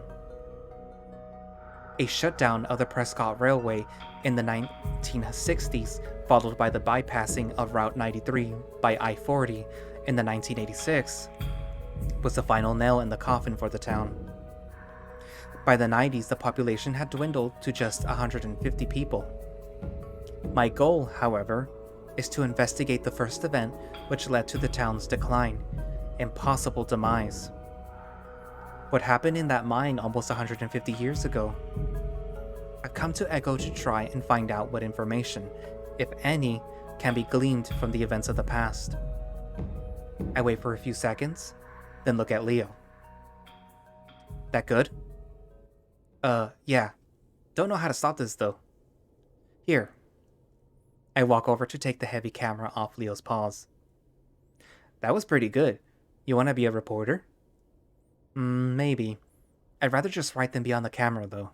A shutdown of the Prescott Railway in the 1960s, followed by the bypassing of Route 93 by I-40 in the 1986, was the final nail in the coffin for the town. By the 90s, the population had dwindled to just 150 people. My goal, however, is to investigate the first event which led to the town's decline and possible demise. What happened in that mine almost 150 years ago? I've come to Echo to try and find out what information, if any, can be gleaned from the events of the past. I wait for a few seconds, then look at Leo. That good? Yeah. Don't know how to stop this though. Here. I walk over to take the heavy camera off Leo's paws. That was pretty good. You want to be a reporter? Maybe. I'd rather just write than be on the camera though.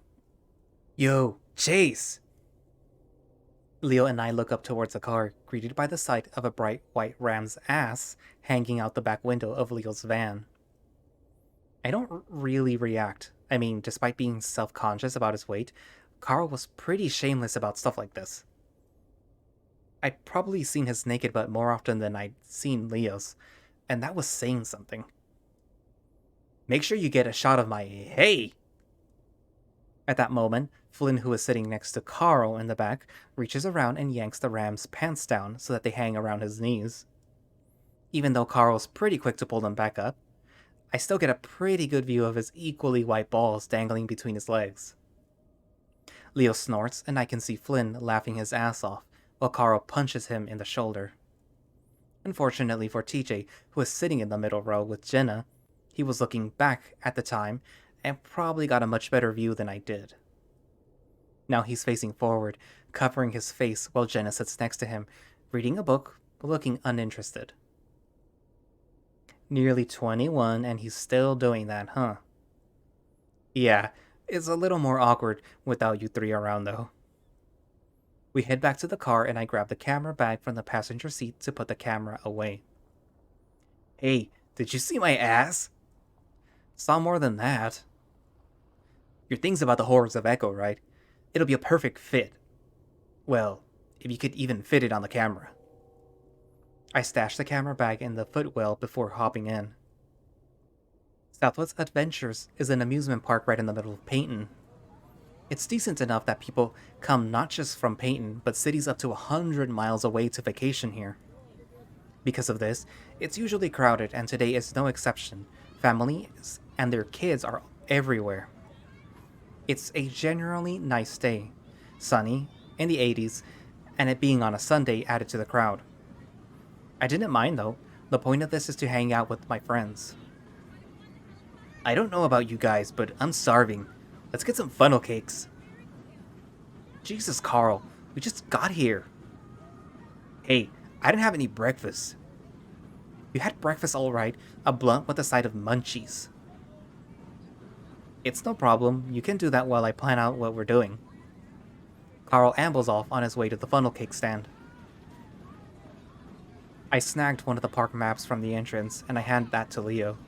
Yo, Chase! Leo and I look up towards the car, greeted by the sight of a bright white ram's ass hanging out the back window of Leo's van. I don't really react. I mean, despite being self-conscious about his weight, Carl was pretty shameless about stuff like this. I'd probably seen his naked butt more often than I'd seen Leo's, and that was saying something. Make sure you get a shot of my hey! At that moment, Flynn, who is sitting next to Carl in the back, reaches around and yanks the ram's pants down so that they hang around his knees. Even though Carl's pretty quick to pull them back up, I still get a pretty good view of his equally white balls dangling between his legs. Leo snorts, and I can see Flynn laughing his ass off, while Carl punches him in the shoulder. Unfortunately for TJ, who is sitting in the middle row with Jenna, he was looking back at the time and probably got a much better view than I did. Now he's facing forward, covering his face while Jenna sits next to him, reading a book, but looking uninterested. Nearly 21, and he's still doing that, huh? Yeah, it's a little more awkward without you three around, though. We head back to the car, and I grab the camera bag from the passenger seat to put the camera away. Hey, did you see my ass? Saw more than that. Your thing's about the horrors of Echo, right? It'll be a perfect fit. Well, if you could even fit it on the camera. I stash the camera bag in the footwell before hopping in. Southwest Adventures is an amusement park right in the middle of Peyton. It's decent enough that people come not just from Peyton, but cities up to 100 miles away to vacation here. Because of this, it's usually crowded, and today is no exception. Families and their kids are everywhere. It's a generally nice day, sunny, in the 80s, and it being on a Sunday added to the crowd. I didn't mind though. The point of this is to hang out with my friends. I don't know about you guys, but I'm starving. Let's get some funnel cakes. Jesus, Carl, we just got here. Hey, I didn't have any breakfast. You had breakfast all right, a blunt with a side of munchies. It's no problem, you can do that while I plan out what we're doing. Carl ambles off on his way to the funnel cake stand. I snagged one of the park maps from the entrance, and I hand that to Leo.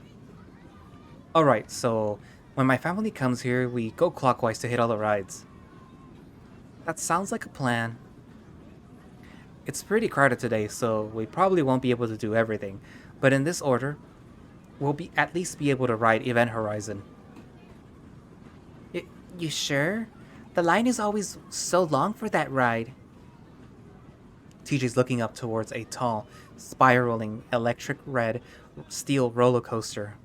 Alright, so when my family comes here, we go clockwise to hit all the rides. That sounds like a plan. It's pretty crowded today, so we probably won't be able to do everything, but in this order, we'll at least be able to ride Event Horizon. You sure? The line is always so long for that ride. TJ's looking up towards a tall, spiraling, electric red steel roller coaster.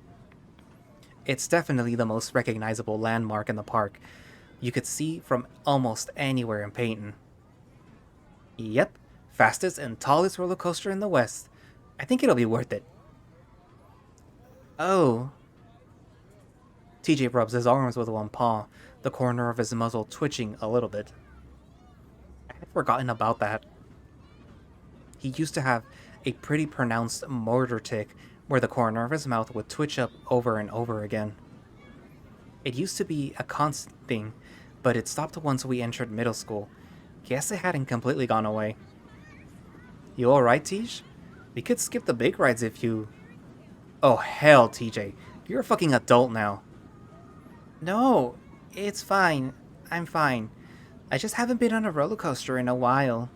It's definitely the most recognizable landmark in the park. You could see from almost anywhere in Peyton. Yep, fastest and tallest roller coaster in the West. I think it'll be worth it. Oh. TJ rubs his arms with one paw, the corner of his muzzle twitching a little bit. I had forgotten about that. He used to have a pretty pronounced mortar tick where the corner of his mouth would twitch up over and over again. It used to be a constant thing, but it stopped once we entered middle school. Guess it hadn't completely gone away. You alright, Tej? We could skip the big rides if you... Oh hell, TJ. You're a fucking adult now. No, it's fine. I'm fine. I just haven't been on a roller coaster in a while.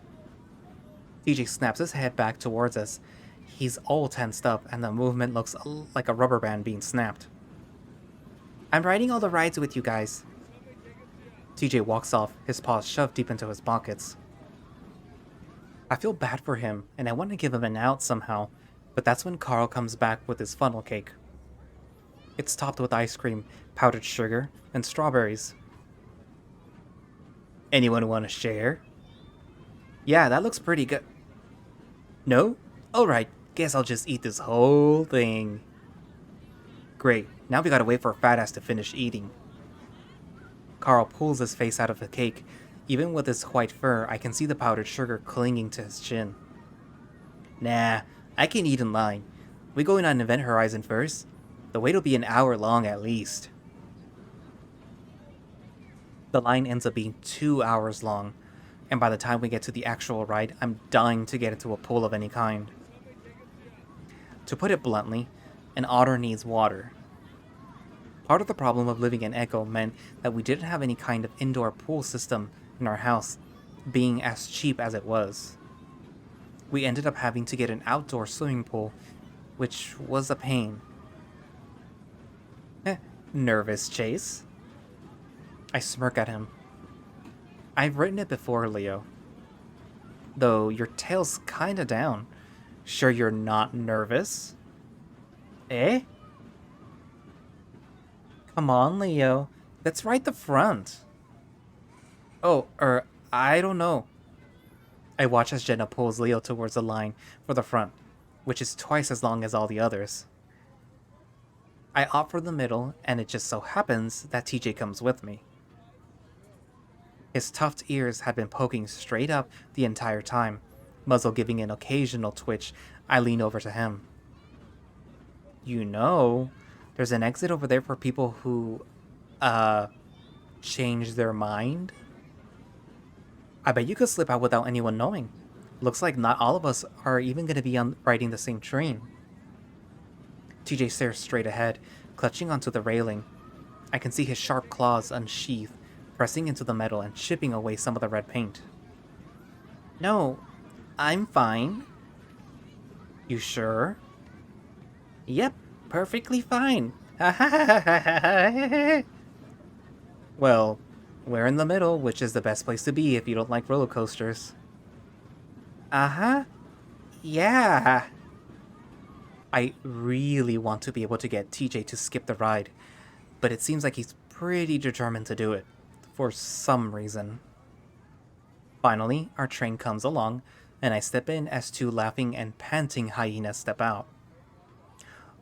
TJ snaps his head back towards us. He's all tensed up, and the movement looks like a rubber band being snapped. I'm riding all the rides with you guys. TJ walks off, his paws shoved deep into his pockets. I feel bad for him, and I want to give him an out somehow, but that's when Carl comes back with his funnel cake. It's topped with ice cream, powdered sugar, and strawberries. Anyone want to share? Yeah, that looks pretty good. No? Alright, guess I'll just eat this whole thing. Great, now we gotta wait for Fat Ass to finish eating. Carl pulls his face out of the cake. Even with his white fur, I can see the powdered sugar clinging to his chin. Nah, I can eat in line. We going on Event Horizon first? The wait'll be an hour long at least. The line ends up being 2 hours long, and by the time we get to the actual ride, I'm dying to get into a pool of any kind. To put it bluntly, an otter needs water. Part of the problem of living in Echo meant that we didn't have any kind of indoor pool system in our house, being as cheap as it was. We ended up having to get an outdoor swimming pool, which was a pain. Nervous, Chase? I smirk at him. I've written it before, Leo. Though your tail's kinda down. Sure you're not nervous? Eh? Come on, Leo. Let's write the front. Oh, I don't know. I watch as Jenna pulls Leo towards the line for the front, which is twice as long as all the others. I opt for the middle, and it just so happens that TJ comes with me. His tuft ears had been poking straight up the entire time, muzzle giving an occasional twitch. I lean over to him. You know, there's an exit over there for people who, change their mind? I bet you could slip out without anyone knowing. Looks like not all of us are even going to be riding the same train. TJ stares straight ahead, clutching onto the railing. I can see his sharp claws unsheathed, pressing into the metal and chipping away some of the red paint. No, I'm fine. You sure? Yep, perfectly fine. Well, we're in the middle, which is the best place to be if you don't like roller coasters. Uh-huh. Yeah. I really want to be able to get TJ to skip the ride, but it seems like he's pretty determined to do it, for some reason. Finally, our train comes along, and I step in as two laughing and panting hyenas step out.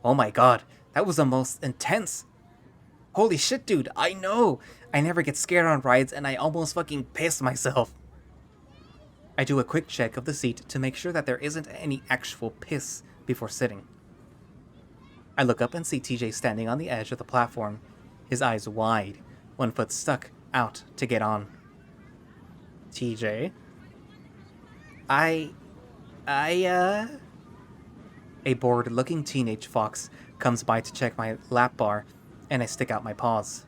Oh my god, that was the most intense... Holy shit, dude, I know! I never get scared on rides, and I almost fucking pissed myself. I do a quick check of the seat to make sure that there isn't any actual piss before sitting. I look up and see TJ standing on the edge of the platform, his eyes wide, one foot stuck out to get on. TJ? I. I. A bored-looking teenage fox comes by to check my lap bar, and I stick out my paws.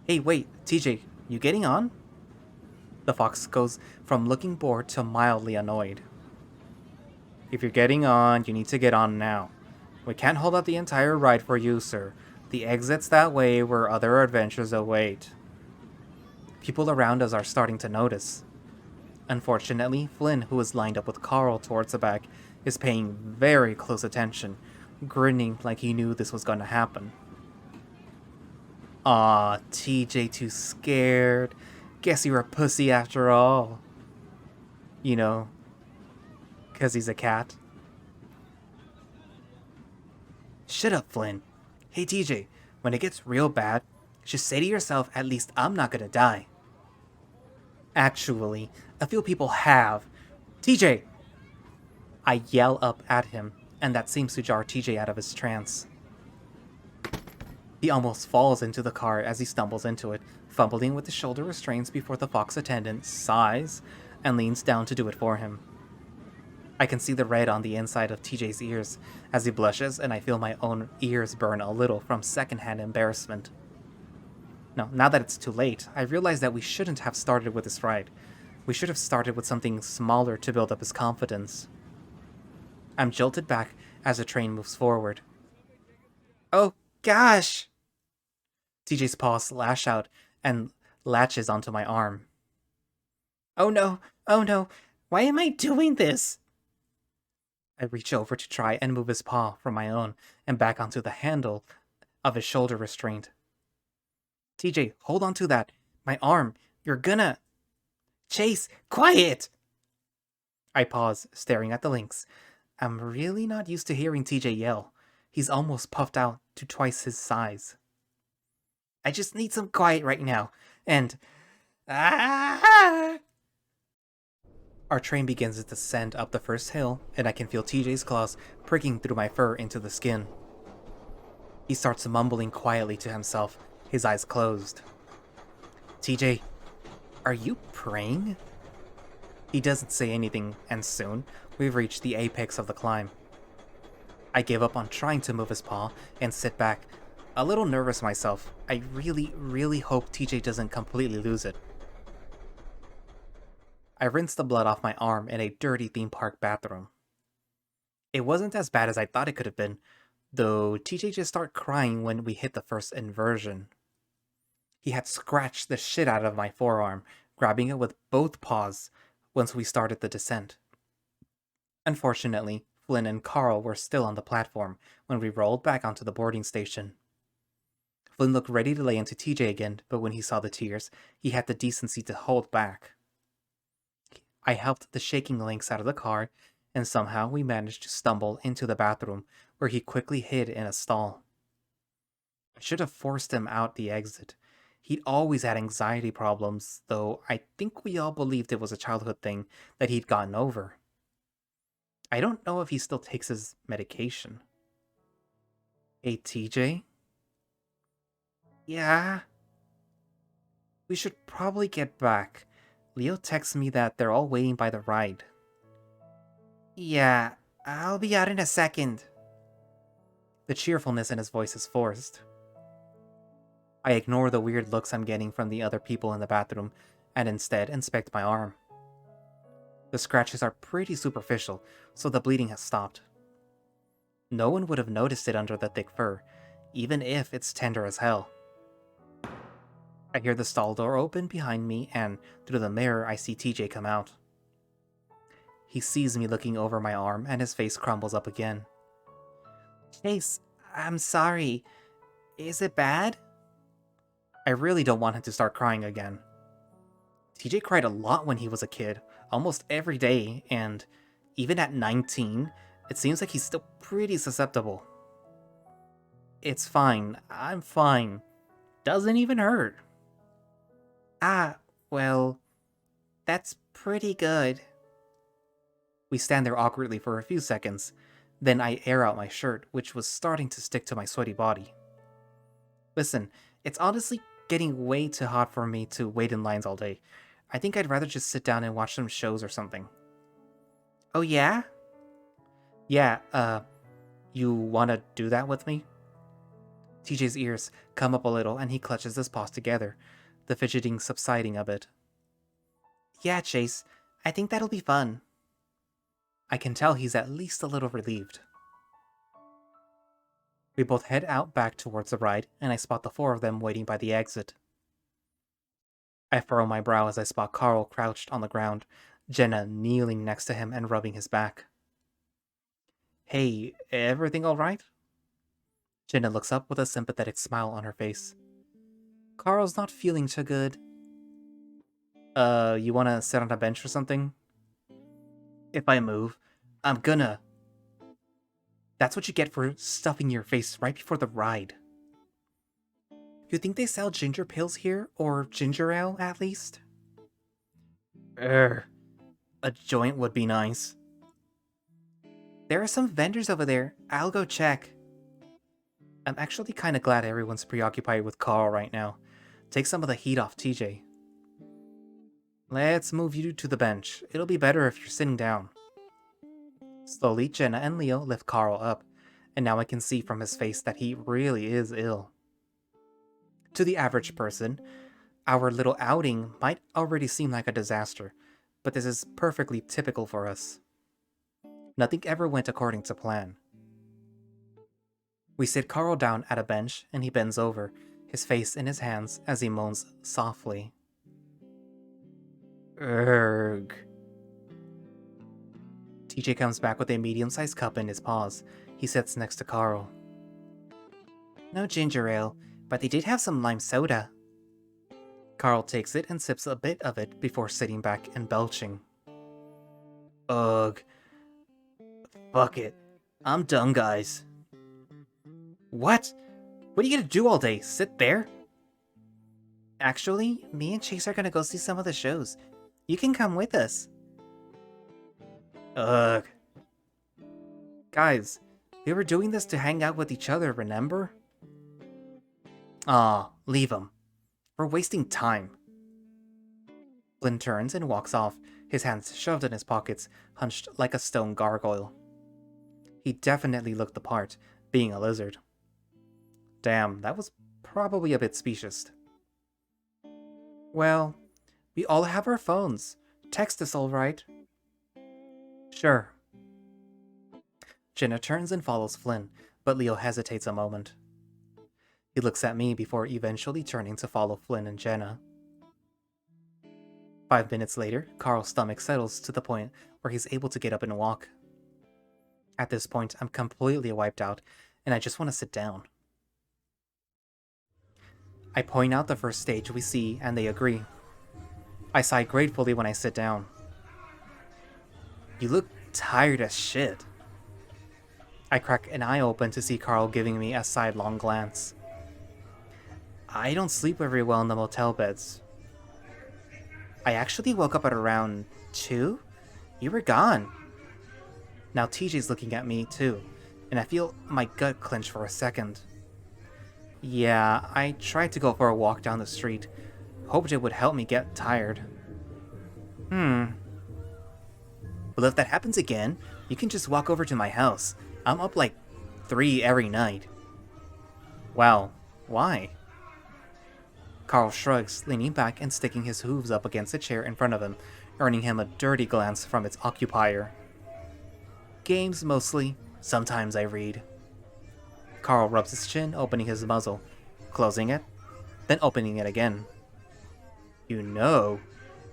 Hey, wait, TJ, you getting on? The fox goes from looking bored to mildly annoyed. If you're getting on, you need to get on now. We can't hold up the entire ride for you, sir. The exit's that way where other adventures await. People around us are starting to notice. Unfortunately, Flynn, who is lined up with Carl towards the back, is paying very close attention, grinning like he knew this was going to happen. Aw, TJ too scared. Guess you're a pussy after all. You know, 'cause he's a cat. Shut up, Flynn. Hey TJ, when it gets real bad, just say to yourself, at least I'm not gonna die. Actually, a few people have. TJ! I yell up at him, and that seems to jar TJ out of his trance. He almost falls into the car as he stumbles into it, fumbling with the shoulder restraints before the fox attendant sighs and leans down to do it for him. I can see the red on the inside of TJ's ears as he blushes, and I feel my own ears burn a little from secondhand embarrassment. Now that it's too late, I realize that we shouldn't have started with this ride. We should have started with something smaller to build up his confidence. I'm jolted back as the train moves forward. Oh, gosh! TJ's paws lash out and latches onto my arm. Oh no, why am I doing this? I reach over to try and move his paw from my own and back onto the handle of his shoulder restraint. TJ, hold on to that. My arm. You're gonna... Chase, quiet! I pause, staring at the lynx. I'm really not used to hearing TJ yell. He's almost puffed out to twice his size. I just need some quiet right now, and... Ah! Our train begins its descent up the first hill, and I can feel TJ's claws pricking through my fur into the skin. He starts mumbling quietly to himself, his eyes closed. TJ, are you praying? He doesn't say anything, and soon, we've reached the apex of the climb. I give up on trying to move his paw and sit back, a little nervous myself. I really hope TJ doesn't completely lose it. I rinsed the blood off my arm in a dirty theme park bathroom. It wasn't as bad as I thought it could have been, though TJ just started crying when we hit the first inversion. He had scratched the shit out of my forearm, grabbing it with both paws once we started the descent. Unfortunately, Flynn and Carl were still on the platform when we rolled back onto the boarding station. Flynn looked ready to lay into TJ again, but when he saw the tears, he had the decency to hold back. I helped the shaking lynx out of the car, and somehow we managed to stumble into the bathroom, where he quickly hid in a stall. I should have forced him out the exit. He'd always had anxiety problems, though I think we all believed it was a childhood thing that he'd gotten over. I don't know if he still takes his medication. Hey, TJ? Yeah? We should probably get back. Leo texts me that they're all waiting by the ride. Yeah, I'll be out in a second. The cheerfulness in his voice is forced. I ignore the weird looks I'm getting from the other people in the bathroom and instead inspect my arm. The scratches are pretty superficial, so the bleeding has stopped. No one would have noticed it under the thick fur, even if it's tender as hell. I hear the stall door open behind me, and through the mirror I see TJ come out. He sees me looking over my arm, and his face crumbles up again. Chase, I'm sorry. Is it bad? I really don't want him to start crying again. TJ cried a lot when he was a kid, almost every day, and even at 19, it seems like he's still pretty susceptible. It's fine. I'm fine. Doesn't even hurt. Ah, well, that's pretty good. We stand there awkwardly for a few seconds. Then I air out my shirt, which was starting to stick to my sweaty body. Listen, it's honestly getting way too hot for me to wait in lines all day. I think I'd rather just sit down and watch some shows or something. Oh yeah? Yeah, you wanna do that with me? TJ's ears come up a little and he clutches his paws together, the fidgeting subsiding a bit. Yeah, Chase, I think that'll be fun. I can tell he's at least a little relieved. We both head out back towards the ride, and I spot the four of them waiting by the exit. I furrow my brow as I spot Carl crouched on the ground, Jenna kneeling next to him and rubbing his back. Hey, everything alright? Jenna looks up with a sympathetic smile on her face. Carl's not feeling too good. You wanna sit on a bench or something? If I move, I'm gonna... That's what you get for stuffing your face right before the ride. You think they sell ginger pills here? Or ginger ale, at least? A joint would be nice. There are some vendors over there. I'll go check. I'm actually kinda glad everyone's preoccupied with Carl right now. Take some of the heat off TJ. Let's move you to the bench. It'll be better if you're sitting down. Slowly, Jenna and Leo lift Carl up, and now I can see from his face that he really is ill. To the average person, our little outing might already seem like a disaster, but this is perfectly typical for us. Nothing ever went according to plan. We sit Carl down at a bench, and he bends over, his face in his hands as he moans softly. Urgh. TJ comes back with a medium-sized cup in his paws. He sits next to Carl. No ginger ale, but they did have some lime soda. Carl takes it and sips a bit of it before sitting back and belching. Ugh. Fuck it. I'm done, guys. What? What are you gonna do all day? Sit there? Actually, me and Chase are gonna go see some of the shows. You can come with us. Ugh. Guys, we were doing this to hang out with each other, remember? Aw, leave him. We're wasting time. Flynn turns and walks off, his hands shoved in his pockets, hunched like a stone gargoyle. He definitely looked the part, being a lizard. Damn, that was probably a bit specious. Well, we all have our phones. Text us, alright? Sure. Jenna turns and follows Flynn, but Leo hesitates a moment. He looks at me before eventually turning to follow Flynn and Jenna. 5 minutes later, Carl's stomach settles to the point where he's able to get up and walk. At this point, I'm completely wiped out, and I just want to sit down. I point out the first stage we see, and they agree. I sigh gratefully when I sit down. You look tired as shit. I crack an eye open to see Carl giving me a sidelong glance. I don't sleep very well in the motel beds. I actually woke up at around 2? You were gone. Now TJ's looking at me too, and I feel my gut clench for a second. Yeah, I tried to go for a walk down the street. Hoped it would help me get tired. Well, if that happens again, you can just walk over to my house. I'm up like 3 every night. Wow, why? Carl shrugs, leaning back and sticking his hooves up against the chair in front of him, earning him a dirty glance from its occupier. Games mostly. Sometimes I read. Carl rubs his chin, opening his muzzle, closing it, then opening it again. You know,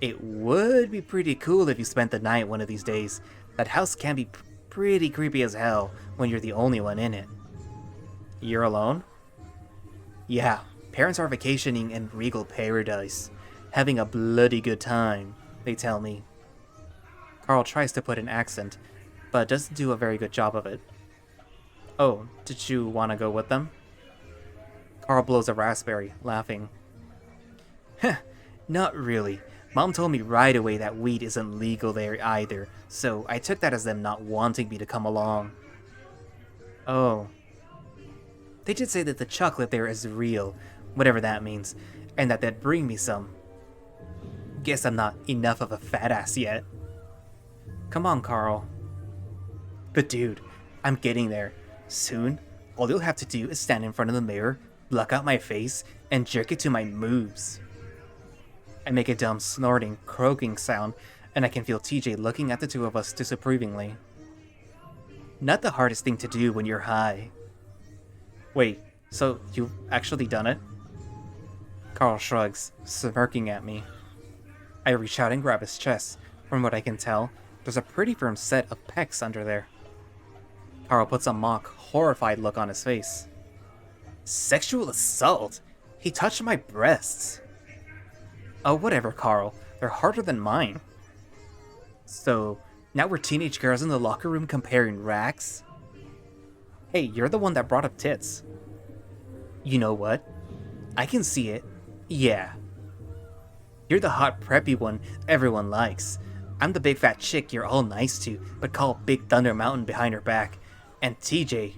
it would be pretty cool if you spent the night one of these days. That house can be pretty creepy as hell when you're the only one in it. You're alone? Yeah, parents are vacationing in regal paradise, having a bloody good time, they tell me. Carl tries to put an accent, but doesn't do a very good job of it. Oh, did you want to go with them? Carl blows a raspberry, laughing. Heh, not really. Mom told me right away that weed isn't legal there either, so I took that as them not wanting me to come along. Oh. They did say that the chocolate there is real, whatever that means, and that they'd bring me some. Guess I'm not enough of a fat ass yet. Come on, Carl. But dude, I'm getting there. Soon, all you'll have to do is stand in front of the mirror, block out my face, and jerk it to my moves. I make a dumb snorting, croaking sound, and I can feel TJ looking at the two of us disapprovingly. Not the hardest thing to do when you're high. Wait, so you've actually done it? Carl shrugs, smirking at me. I reach out and grab his chest. From what I can tell, there's a pretty firm set of pecs under there. Carl puts a mock, horrified look on his face. Sexual assault? He touched my breasts. Oh, whatever, Carl. They're harder than mine. So, now we're teenage girls in the locker room comparing racks? Hey, you're the one that brought up tits. You know what? I can see it. Yeah. You're the hot preppy one everyone likes. I'm the big fat chick you're all nice to, but call Big Thunder Mountain behind her back. And TJ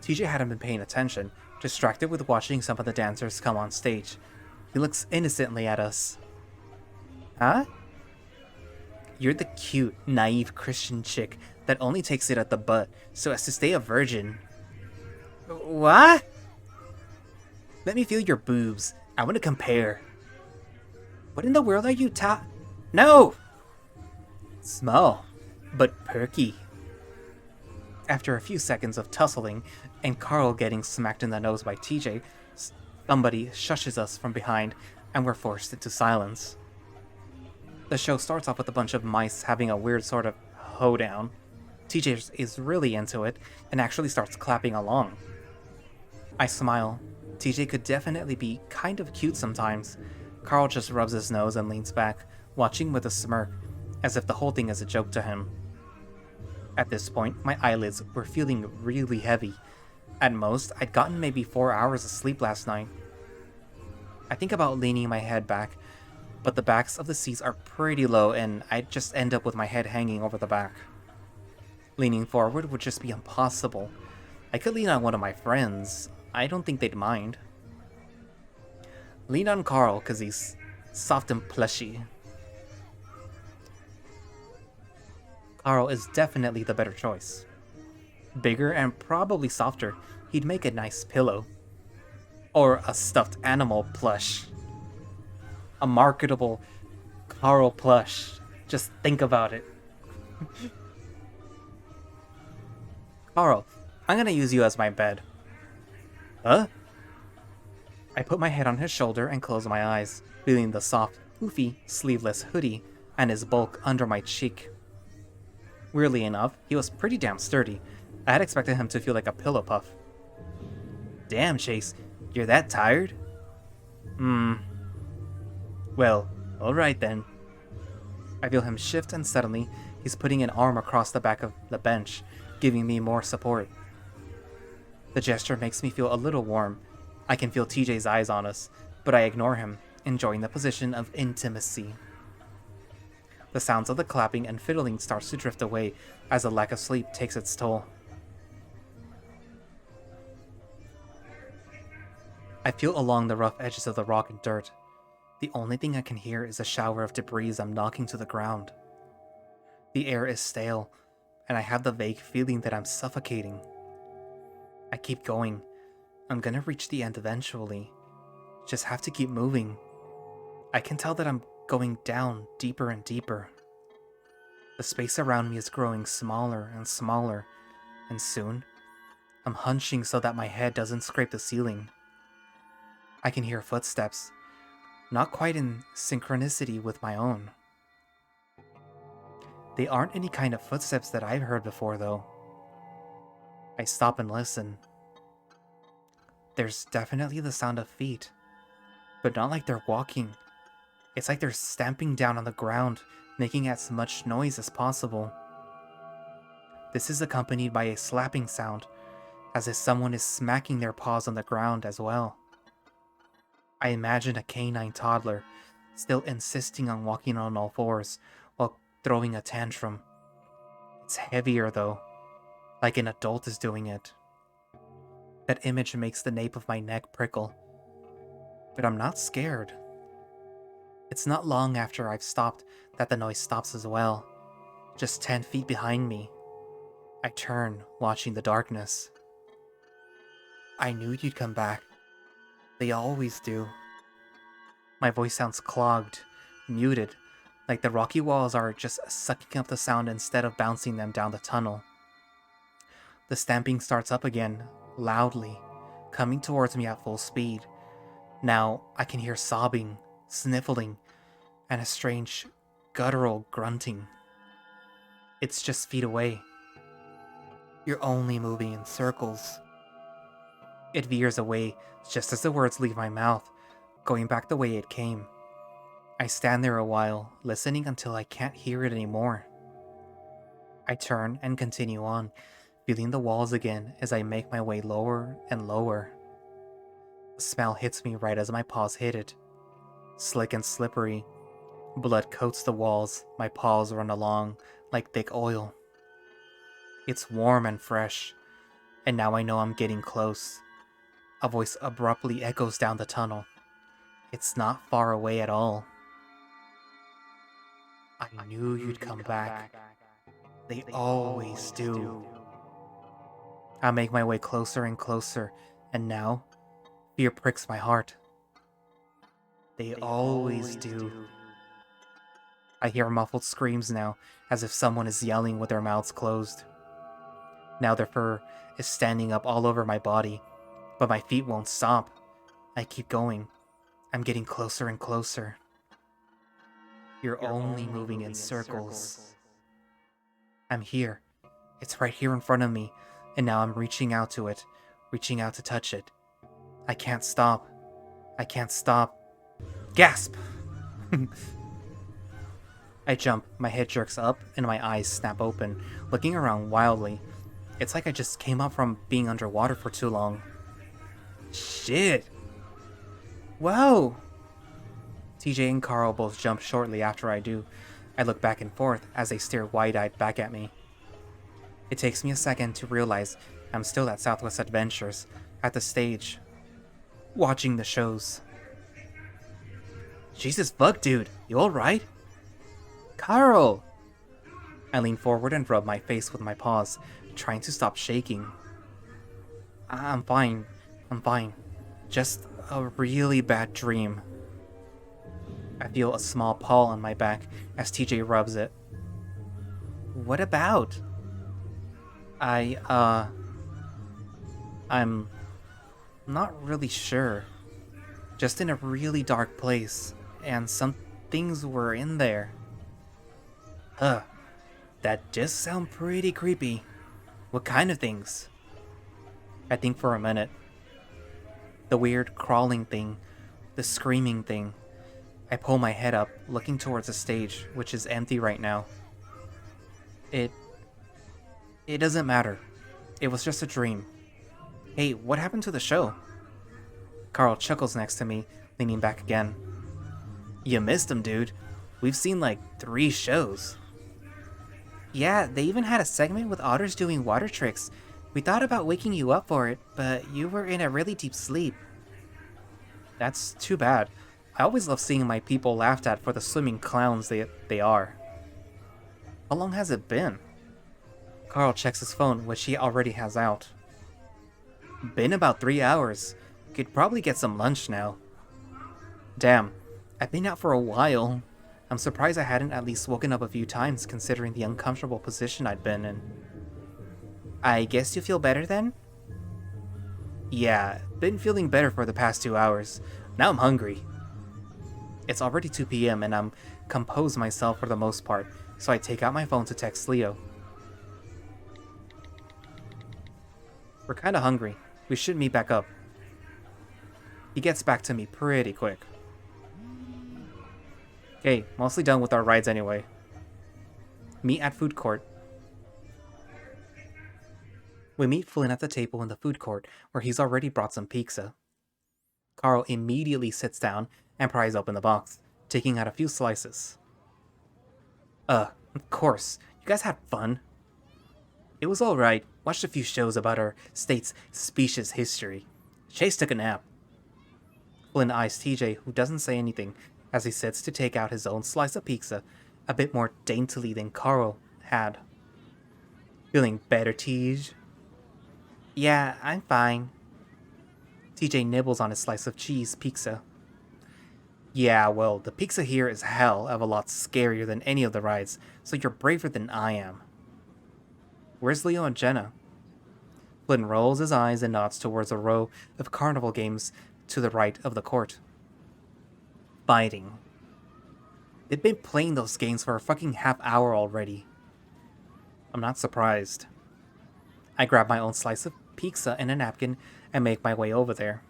hadn't been paying attention, distracted with watching some of the dancers come on stage. He looks innocently at us. Huh? You're the cute, naive Christian chick that only takes it at the butt so as to stay a virgin. What? Let me feel your boobs. I want to compare. What in the world are you No! Small, but perky. After a few seconds of tussling, and Carl getting smacked in the nose by TJ, somebody shushes us from behind, and we're forced into silence. The show starts off with a bunch of mice having a weird sort of hoedown. TJ is really into it, and actually starts clapping along. I smile. TJ could definitely be kind of cute sometimes. Carl just rubs his nose and leans back, watching with a smirk, as if the whole thing is a joke to him. At this point, my eyelids were feeling really heavy. At most, I'd gotten maybe 4 hours of sleep last night. I think about leaning my head back, but the backs of the seats are pretty low and I'd just end up with my head hanging over the back. Leaning forward would just be impossible. I could lean on one of my friends. I don't think they'd mind. Lean on Carl because he's soft and plushy. Carl is definitely the better choice. Bigger and probably softer, he'd make a nice pillow. Or a stuffed animal plush. A marketable Carl plush. Just think about it. Carl, I'm gonna use you as my bed. Huh? I put my head on his shoulder and close my eyes, feeling the soft, poofy, sleeveless hoodie and his bulk under my cheek. Weirdly enough, he was pretty damn sturdy. I had expected him to feel like a pillow puff. Damn, Chase, you're that tired? Well, alright then. I feel him shift and suddenly, he's putting an arm across the back of the bench, giving me more support. The gesture makes me feel a little warm. I can feel TJ's eyes on us, but I ignore him, enjoying the position of intimacy. The sounds of the clapping and fiddling starts to drift away as the lack of sleep takes its toll. I feel along the rough edges of the rock and dirt. The only thing I can hear is a shower of debris I'm knocking to the ground. The air is stale, and I have the vague feeling that I'm suffocating. I keep going. I'm gonna reach the end eventually. Just have to keep moving. I can tell that I'm going down deeper and deeper. The space around me is growing smaller and smaller, and soon, I'm hunching so that my head doesn't scrape the ceiling. I can hear footsteps, not quite in synchronicity with my own. They aren't any kind of footsteps that I've heard before, though. I stop and listen. There's definitely the sound of feet, but not like they're walking. It's like they're stamping down on the ground, making as much noise as possible. This is accompanied by a slapping sound, as if someone is smacking their paws on the ground as well. I imagine a canine toddler, still insisting on walking on all fours, while throwing a tantrum. It's heavier though. like an adult is doing it. That image makes the nape of my neck prickle. But I'm not scared. It's not long after I've stopped that the noise stops as well. Just 10 feet behind me. I turn, watching the darkness. I knew you'd come back. They always do. My voice sounds clogged, muted, like the rocky walls are just sucking up the sound instead of bouncing them down the tunnel. The stamping starts up again, loudly, coming towards me at full speed. Now I can hear sobbing, sniffling, and a strange, guttural grunting. It's just feet away. You're only moving in circles. It veers away just as the words leave my mouth, going back the way it came. I stand there a while, listening until I can't hear it anymore. I turn and continue on, feeling the walls again as I make my way lower and lower. The smell hits me right as my paws hit it. Slick and slippery. Blood coats the walls, my paws run along like thick oil. It's warm and fresh, and now I know I'm getting close. A voice abruptly echoes down the tunnel. It's not far away at all. I knew you'd come back. They always do. I make my way closer and closer, and now, fear pricks my heart. They always do. I hear muffled screams now, as if someone is yelling with their mouths closed. Now their fur is standing up all over my body, but my feet won't stop. I keep going. I'm getting closer and closer. You're only moving in circles. I'm here. It's right here in front of me, and now I'm reaching out to it, reaching out to touch it. I can't stop. I can't stop. Gasp! I jump, my head jerks up, and my eyes snap open, looking around wildly. It's like I just came up from being underwater for too long. Shit! Whoa! TJ and Carl both jump shortly after I do. I look back and forth as they stare wide-eyed back at me. It takes me a second to realize I'm still at Southwest Adventures, at the stage, watching the shows. Jesus fuck, dude, you alright? Carl! I lean forward and rub my face with my paws, trying to stop shaking. I'm fine. Just a really bad dream. I feel a small paw on my back as TJ rubs it. What about? I'm not really sure. Just in a really dark place, and some things were in there. Huh. That just sounds pretty creepy. What kind of things? I think for a minute. The weird crawling thing, the screaming thing. I pull my head up, looking towards the stage, which is empty right now. It doesn't matter. It was just a dream. Hey, what happened to the show? Carl chuckles next to me, leaning back again. You missed them, dude. We've seen like 3 shows. Yeah, they even had a segment with otters doing water tricks. We thought about waking you up for it, but you were in a really deep sleep. That's too bad. I always love seeing my people laughed at for the swimming clowns they are. How long has it been? Carl checks his phone, which he already has out. Been about 3 hours. Could probably get some lunch now. Damn, I've been out for a while. I'm surprised I hadn't at least woken up a few times considering the uncomfortable position I'd been in. I guess you feel better then? Yeah, been feeling better for the past 2 hours. Now I'm hungry. It's already 2 p.m. and I'm composed myself for the most part, so I take out my phone to text Leo. We're kinda hungry. We should meet back up. He gets back to me pretty quick. Okay, mostly done with our rides anyway. Meet at food court. We meet Flynn at the table in the food court, where he's already brought some pizza. Carl immediately sits down and pries open the box, taking out a few slices. Of course. You guys had fun. It was alright. Watched a few shows about our state's species history. Chase took a nap. Flynn eyes TJ, who doesn't say anything, as he sits to take out his own slice of pizza, a bit more daintily than Carl had. Feeling better, TJ? Yeah, I'm fine. TJ nibbles on his slice of cheese pizza. Yeah, well, the pizza here is hell of a lot scarier than any of the rides, so you're braver than I am. Where's Leo and Jenna? Flynn rolls his eyes and nods towards a row of carnival games to the right of the court. Fighting. They've been playing those games for a fucking half hour already. I'm not surprised. I grab my own slice of pizza and a napkin and make my way over there.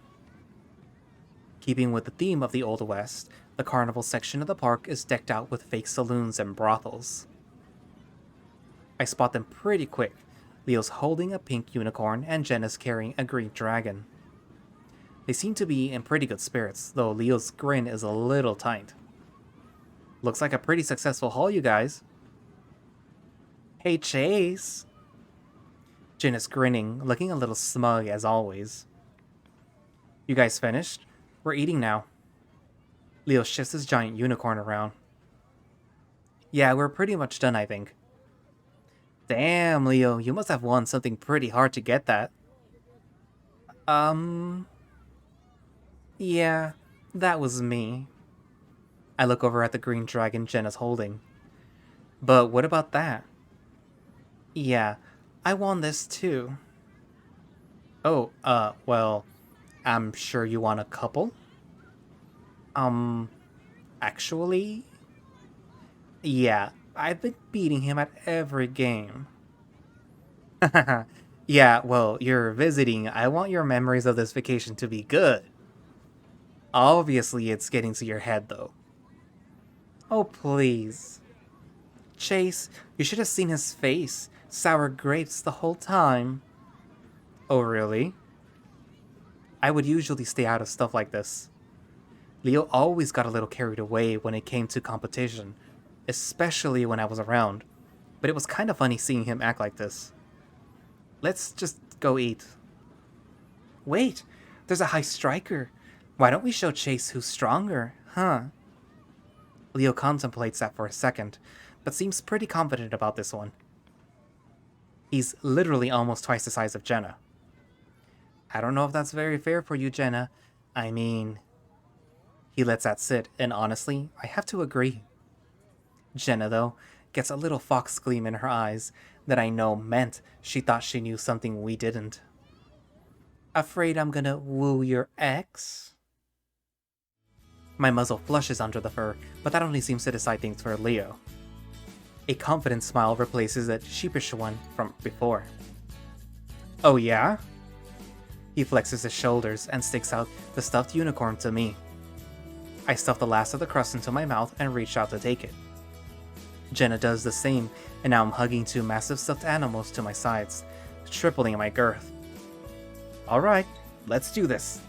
Keeping with the theme of the Old West, the carnival section of the park is decked out with fake saloons and brothels. I spot them pretty quick. Leo's holding a pink unicorn and Jenna's carrying a green dragon. They seem to be in pretty good spirits, though Leo's grin is a little tight. Looks like a pretty successful haul, you guys. Hey, Chase. Jenna's grinning, looking a little smug as always. You guys finished? We're eating now. Leo shifts his giant unicorn around. Yeah, we're pretty much done, I think. Damn, Leo, you must have won something pretty hard to get that. Yeah, that was me. I look over at the green dragon Jenna's holding. But what about that? Yeah, I won this too. Oh, well, I'm sure you want a couple? Actually? Yeah, I've been beating him at every game. Yeah, well, you're visiting. I want your memories of this vacation to be good. Obviously, it's getting to your head, though. Oh, please. Chase, you should have seen his face. Sour grapes the whole time. Oh, really? I would usually stay out of stuff like this. Leo always got a little carried away when it came to competition, especially when I was around, but it was kind of funny seeing him act like this. Let's just go eat. Wait, there's a high striker. Why don't we show Chase who's stronger, huh? Leo contemplates that for a second, but seems pretty confident about this one. He's literally almost twice the size of Jenna. I don't know if that's very fair for you, Jenna. I mean... He lets that sit, and honestly, I have to agree. Jenna, though, gets a little fox gleam in her eyes that I know meant she thought she knew something we didn't. Afraid I'm gonna woo your ex? My muzzle flushes under the fur, but that only seems to decide things for Leo. A confident smile replaces that sheepish one from before. Oh yeah? He flexes his shoulders and sticks out the stuffed unicorn to me. I stuff the last of the crust into my mouth and reach out to take it. Jenna does the same, and now I'm hugging two massive stuffed animals to my sides, tripling my girth. Alright, let's do this.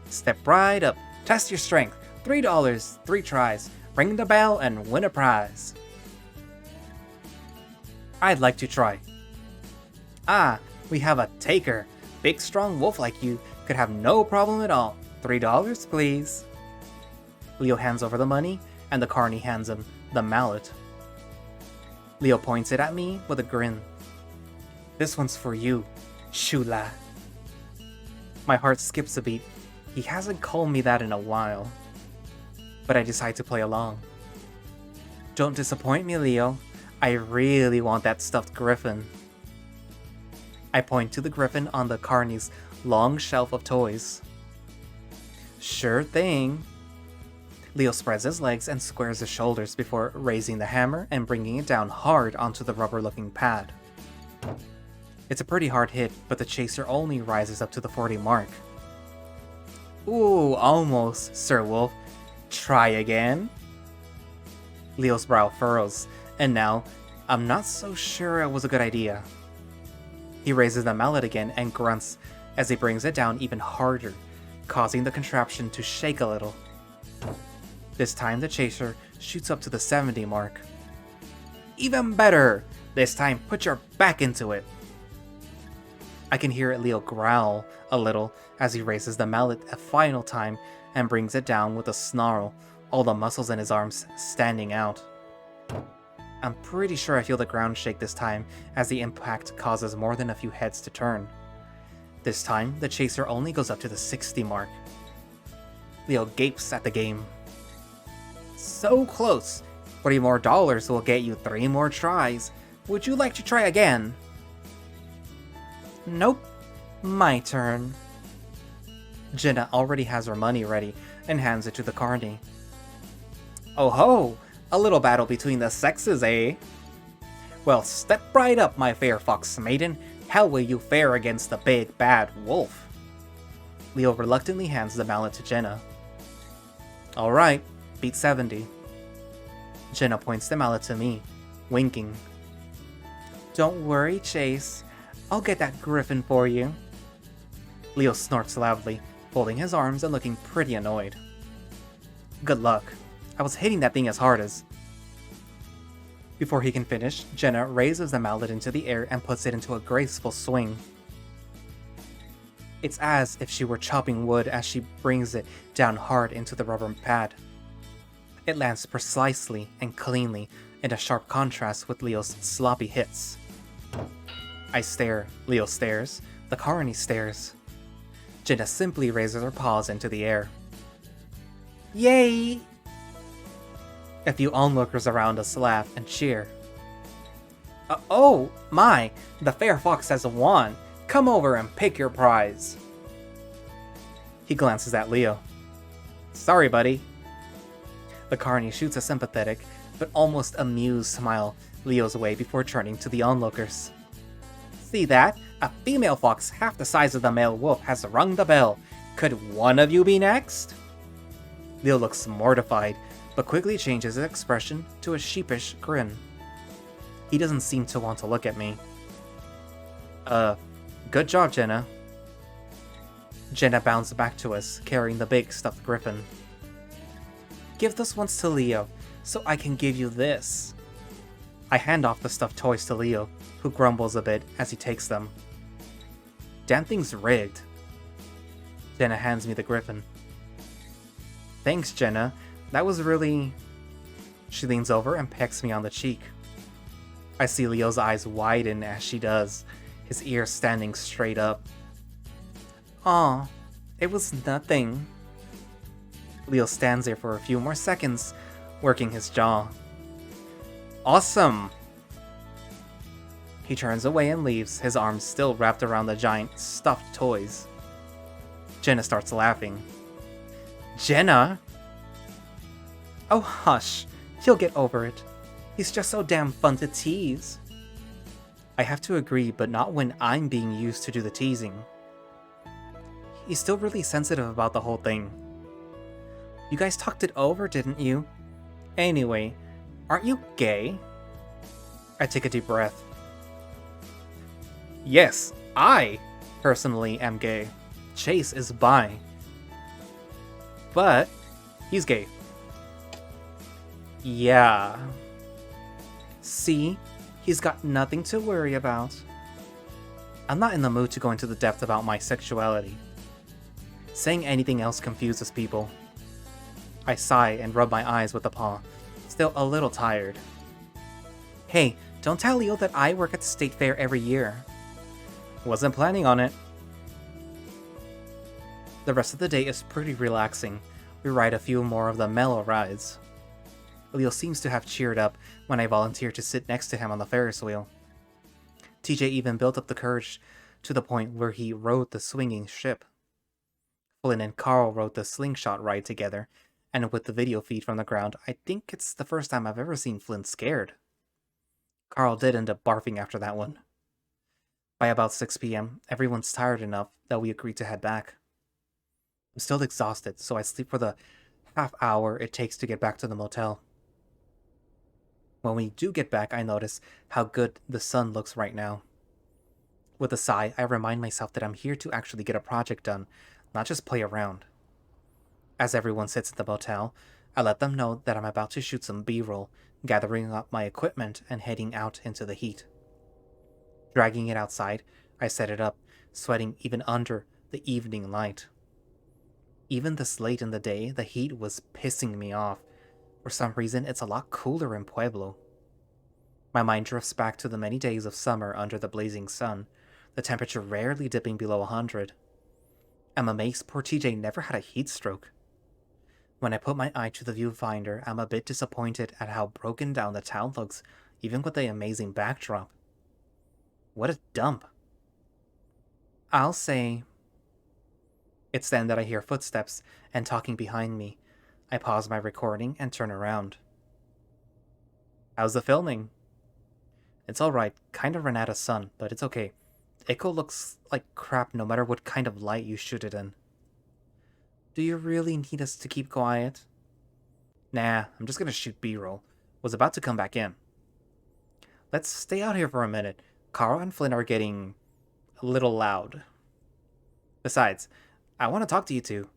Step right up, test your strength, $3, 3 tries, ring the bell and win a prize. I'd like to try. Ah, we have a taker. Big strong wolf like you could have no problem at all. $3, please. Leo hands over the money, and the carny hands him the mallet. Leo points it at me with a grin. This one's for you, Shula. My heart skips a beat. He hasn't called me that in a while. But I decide to play along. Don't disappoint me, Leo. I really want that stuffed griffin. I point to the griffin on the carny's long shelf of toys. Sure thing. Leo spreads his legs and squares his shoulders before raising the hammer and bringing it down hard onto the rubber-looking pad. It's a pretty hard hit, but the chaser only rises up to the 40 mark. Ooh, almost, Sir Wolf. Try again? Leo's brow furrows, and now, I'm not so sure it was a good idea. He raises the mallet again and grunts as he brings it down even harder, causing the contraption to shake a little. This time the chaser shoots up to the 70 mark. Even better! This time put your back into it! I can hear Leo growl a little as he raises the mallet a final time and brings it down with a snarl, all the muscles in his arms standing out. I'm pretty sure I feel the ground shake this time as the impact causes more than a few heads to turn. This time, the chaser only goes up to the 60 mark. Leo gapes at the game. So close! $40 more will get you 3 more tries. Would you like to try again? Nope. My turn. Jenna already has her money ready and hands it to the carny. Oh ho! A little battle between the sexes, eh? Well, step right up, my fair fox maiden. How will you fare against the big bad wolf? Leo reluctantly hands the mallet to Jenna. Alright, beat 70. Jenna points the mallet to me, winking. Don't worry, Chase. I'll get that griffin for you. Leo snorts loudly, folding his arms and looking pretty annoyed. Good luck. I was hitting that thing as hard as... Before he can finish, Jenna raises the mallet into the air and puts it into a graceful swing. It's as if she were chopping wood as she brings it down hard into the rubber pad. It lands precisely and cleanly, in a sharp contrast with Leo's sloppy hits. I stare, Leo stares, the carny stares. Jenna simply raises her paws into the air. Yay! A few onlookers around us laugh and cheer. Oh my, the fair fox has won. Come over and pick your prize. He glances at Leo. Sorry, buddy. The carny shoots a sympathetic, but almost amused smile Leo's way before turning to the onlookers. See that? A female fox half the size of the male wolf has rung the bell. Could one of you be next? Leo looks mortified, but quickly changes his expression to a sheepish grin. He doesn't seem to want to look at me. Good job, Jenna. Jenna bounds back to us, carrying the big stuffed griffin. Give those ones to Leo, so I can give you this. I hand off the stuffed toys to Leo, who grumbles a bit as he takes them. Damn thing's rigged. Jenna hands me the griffin. Thanks, Jenna. That was really... She leans over and pecks me on the cheek. I see Leo's eyes widen as she does, his ears standing straight up. Aw, it was nothing. Leo stands there for a few more seconds, working his jaw. Awesome! He turns away and leaves, his arms still wrapped around the giant stuffed toys. Jenna starts laughing. Jenna? Oh hush, he'll get over it. He's just so damn fun to tease. I have to agree, but not when I'm being used to do the teasing. He's still really sensitive about the whole thing. You guys talked it over, didn't you? Anyway, aren't you gay? I take a deep breath. Yes, I personally am gay. Chase is bi. But he's gay. Yeah. See? He's got nothing to worry about. I'm not in the mood to go into the depth about my sexuality. Saying anything else confuses people. I sigh and rub my eyes with a paw, still a little tired. Hey, don't tell Leo that I work at the state fair every year. Wasn't planning on it. The rest of the day is pretty relaxing. We ride a few more of the mellow rides. Leo seems to have cheered up when I volunteered to sit next to him on the Ferris wheel. TJ even built up the courage to the point where he rode the swinging ship. Flynn and Carl rode the slingshot ride together, and with the video feed from the ground, I think it's the first time I've ever seen Flynn scared. Carl did end up barfing after that one. By about 6 p.m., everyone's tired enough that we agreed to head back. I'm still exhausted, so I sleep for the half hour it takes to get back to the motel. When we do get back, I notice how good the sun looks right now. With a sigh, I remind myself that I'm here to actually get a project done, not just play around. As everyone sits at the motel, I let them know that I'm about to shoot some B-roll, gathering up my equipment and heading out into the heat. Dragging it outside, I set it up, sweating even under the evening light. Even this late in the day, the heat was pissing me off. For some reason, it's a lot cooler in Pueblo. My mind drifts back to the many days of summer under the blazing sun, the temperature rarely dipping below 100. I'm amazed poor TJ never had a heat stroke. When I put my eye to the viewfinder, I'm a bit disappointed at how broken down the town looks, even with the amazing backdrop. What a dump. I'll say... It's then that I hear footsteps and talking behind me. I pause my recording and turn around. How's the filming? It's alright, kinda ran out of sun, but it's okay. Echo looks like crap no matter what kind of light you shoot it in. Do you really need us to keep quiet? Nah, I'm just gonna shoot B-roll. Was about to come back in. Let's stay out here for a minute. Carl and Flynn are getting a little loud. Besides, I want to talk to you two.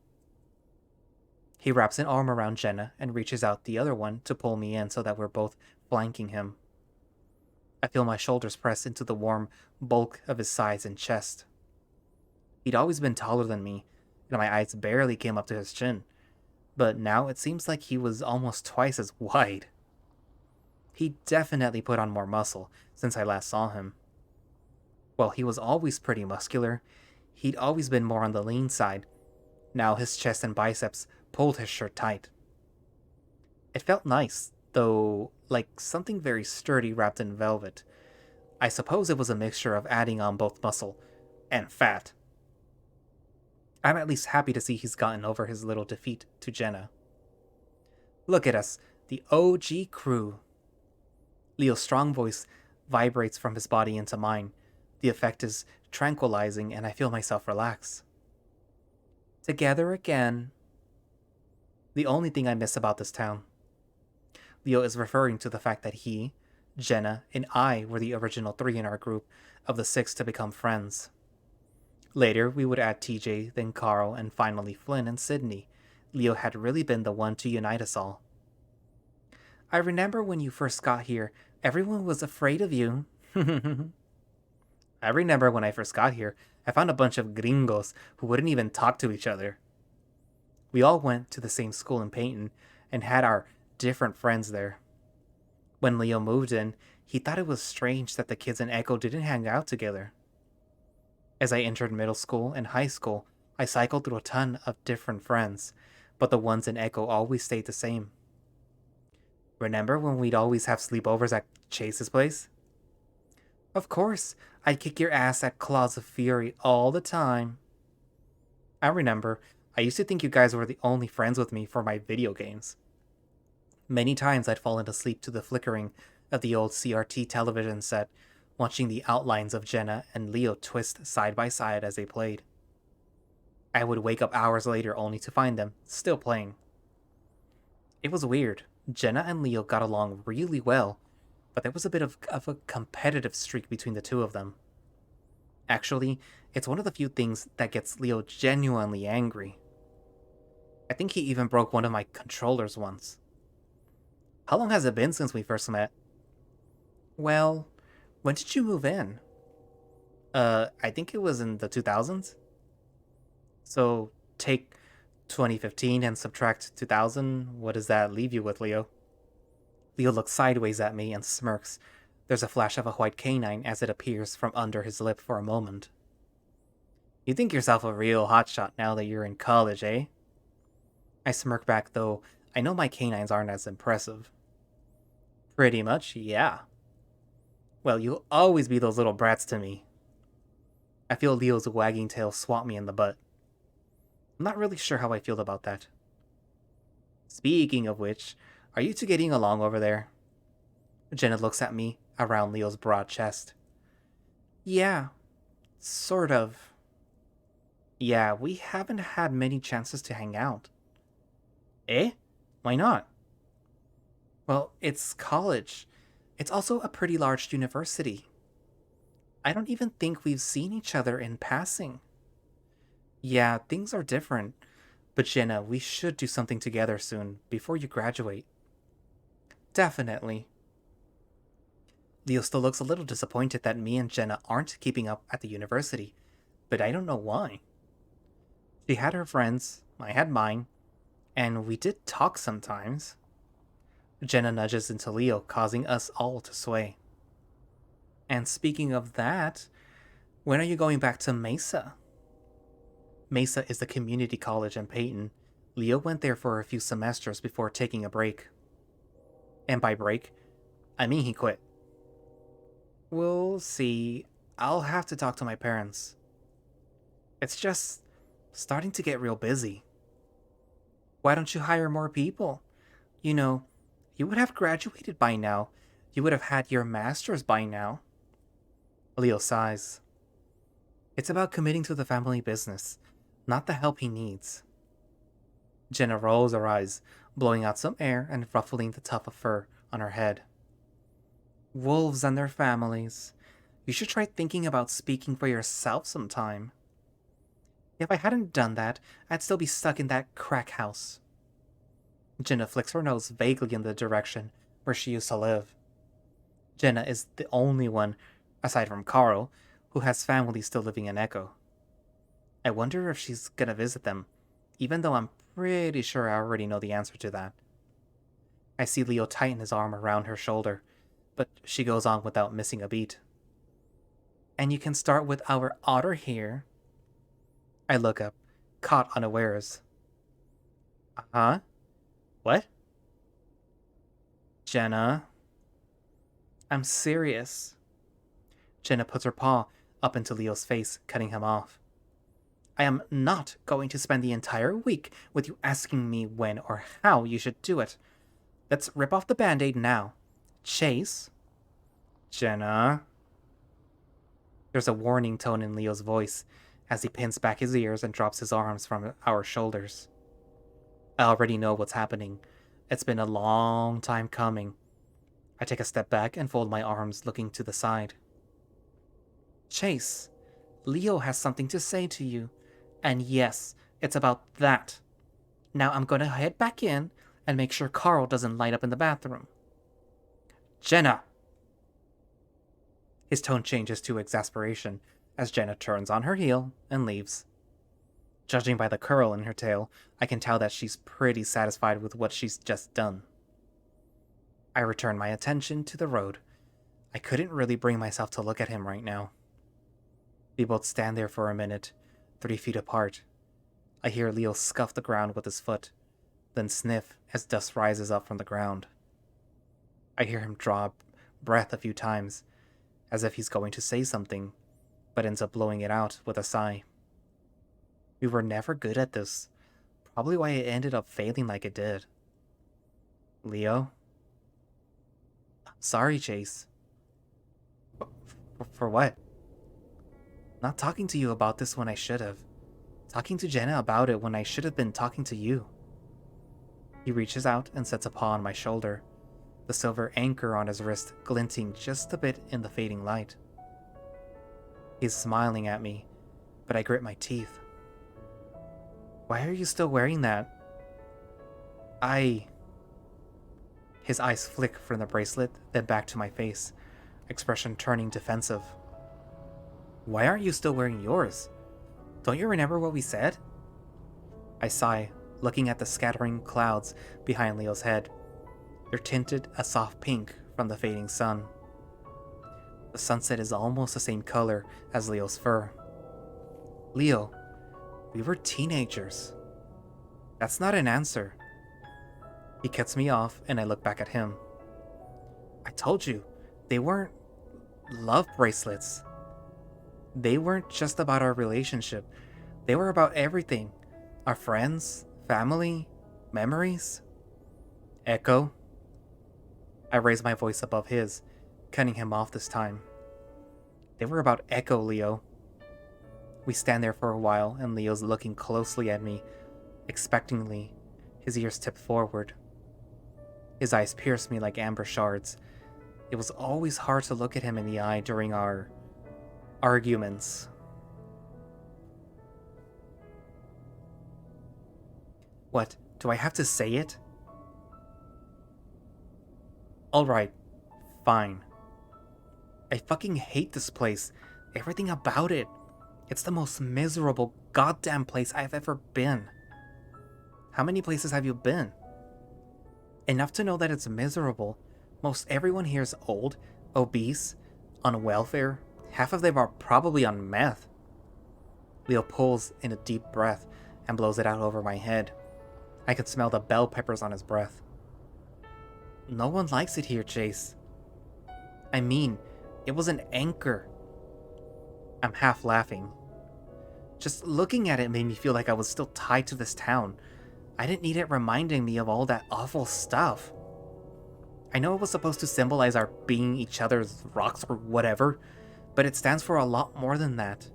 He wraps an arm around Jenna and reaches out the other one to pull me in so that we're both flanking him. I feel my shoulders press into the warm bulk of his sides and chest. He'd always been taller than me, and my eyes barely came up to his chin, but now it seems like he was almost twice as wide. He definitely put on more muscle since I last saw him. While he was always pretty muscular, he'd always been more on the lean side. Now his chest and biceps pulled his shirt tight. It felt nice, though, like something very sturdy wrapped in velvet. I suppose it was a mixture of adding on both muscle and fat. I'm at least happy to see he's gotten over his little defeat to Jenna. Look at us, the OG crew. Leo's strong voice vibrates from his body into mine. The effect is tranquilizing and I feel myself relax. Together again. The only thing I miss about this town. Leo is referring to the fact that he, Jenna, and I were the original 3 in our group of the 6 to become friends. Later, we would add TJ, then Carl, and finally Flynn and Sydney. Leo had really been the one to unite us all. I remember when you first got here, everyone was afraid of you. I remember when I first got here, I found a bunch of gringos who wouldn't even talk to each other. We all went to the same school in Peyton and had our different friends there. When Leo moved in, he thought it was strange that the kids in Echo didn't hang out together. As I entered middle school and high school, I cycled through a ton of different friends, but the ones in Echo always stayed the same. Remember when we'd always have sleepovers at Chase's place? Of course, I'd kick your ass at Claws of Fury all the time. I remember, I used to think you guys were the only friends with me for my video games. Many times I'd fallen asleep to the flickering of the old CRT television set, watching the outlines of Jenna and Leo twist side by side as they played. I would wake up hours later only to find them still playing. It was weird. Jenna and Leo got along really well, but there was a bit of a competitive streak between the two of them. Actually, it's one of the few things that gets Leo genuinely angry. I think he even broke one of my controllers once. How long has it been since we first met? Well, when did you move in? I think it was in the 2000s. So take 2015 and subtract 2000. What does that leave you with, Leo? Leo looks sideways at me and smirks. There's a flash of a white canine as it appears from under his lip for a moment. You think yourself a real hotshot now that you're in college, eh? I smirk back, though I know my canines aren't as impressive. Pretty much, yeah. Well, you'll always be those little brats to me. I feel Leo's wagging tail swat me in the butt. I'm not really sure how I feel about that. Speaking of which, are you two getting along over there? Jenna looks at me around Leo's broad chest. Yeah, sort of. Yeah, we haven't had many chances to hang out. Eh? Why not? Well, it's college. It's also a pretty large university. I don't even think we've seen each other in passing. Yeah, things are different. But Jenna, we should do something together soon, before you graduate. Definitely. Leo still looks a little disappointed that me and Jenna aren't keeping up at the university, but I don't know why. She had her friends, I had mine, and we did talk sometimes. Jenna nudges into Leo, causing us all to sway. And speaking of that, when are you going back to Mesa? Mesa is the community college in Peyton. Leo went there for a few semesters before taking a break. And by break, I mean he quit. We'll see. I'll have to talk to my parents. It's just starting to get real busy. Why don't you hire more people? You know, you would have graduated by now. You would have had your master's by now. Leo sighs. It's about committing to the family business, not the help he needs. Jenna rolls her eyes, blowing out some air and ruffling the tuft of fur on her head. Wolves and their families. You should try thinking about speaking for yourself sometime. If I hadn't done that, I'd still be stuck in that crack house. Jenna flicks her nose vaguely in the direction where she used to live. Jenna is the only one, aside from Carl, who has family still living in Echo. I wonder if she's gonna visit them, even though I'm pretty sure I already know the answer to that. I see Leo tighten his arm around her shoulder, but she goes on without missing a beat. And you can start with our otter here. I look up, caught unawares. Uh-huh? What? Jenna. I'm serious. Jenna puts her paw up into Leo's face, cutting him off. I am not going to spend the entire week with you asking me when or how you should do it. Let's rip off the band-aid now. Chase? Jenna? There's a warning tone in Leo's voice as he pins back his ears and drops his arms from our shoulders. I already know what's happening. It's been a long time coming. I take a step back and fold my arms, looking to the side. Chase, Leo has something to say to you. And yes, it's about that. Now I'm gonna head back in and make sure Carl doesn't light up in the bathroom. Jenna! His tone changes to exasperation as Jenna turns on her heel and leaves. Judging by the curl in her tail, I can tell that she's pretty satisfied with what she's just done. I return my attention to the road. I couldn't really bring myself to look at him right now. We both stand there for a minute, 3 feet apart. I hear Leo scuff the ground with his foot, then sniff as dust rises up from the ground. I hear him draw breath a few times, as if he's going to say something, but ends up blowing it out with a sigh. We were never good at this, probably why it ended up failing like it did. Leo? Sorry, Chase. For what? Not talking to you about this when I should have. Talking to Jenna about it when I should have been talking to you. He reaches out and sets a paw on my shoulder, the silver anchor on his wrist glinting just a bit in the fading light. He's smiling at me, but I grit my teeth. Why are you still wearing that? His eyes flick from the bracelet, then back to my face, expression turning defensive. Why aren't you still wearing yours? Don't you remember what we said? I sigh, looking at the scattering clouds behind Leo's head. They're tinted a soft pink from the fading sun. The sunset is almost the same color as Leo's fur. Leo, we were teenagers. That's not an answer. He cuts me off and I look back at him. I told you, they weren't love bracelets. They weren't just about our relationship. They were about everything. Our friends, family, memories. Echo. I raise my voice above his, cutting him off this time. They were about Echo, Leo. We stand there for a while and Leo's looking closely at me, expectantly, his ears tipped forward. His eyes pierce me like amber shards. It was always hard to look at him in the eye during our arguments. What, do I have to say it? Alright, fine. I fucking hate this place. Everything about it. It's the most miserable goddamn place I've ever been. How many places have you been? Enough to know that it's miserable. Most everyone here is old, obese, on welfare. Half of them are probably on meth. Leo pulls in a deep breath and blows it out over my head. I can smell the bell peppers on his breath. No one likes it here, Chase. I mean, it was an anchor. I'm half laughing. Just looking at it made me feel like I was still tied to this town. I didn't need it reminding me of all that awful stuff. I know it was supposed to symbolize our being each other's rocks or whatever, but it stands for a lot more than that.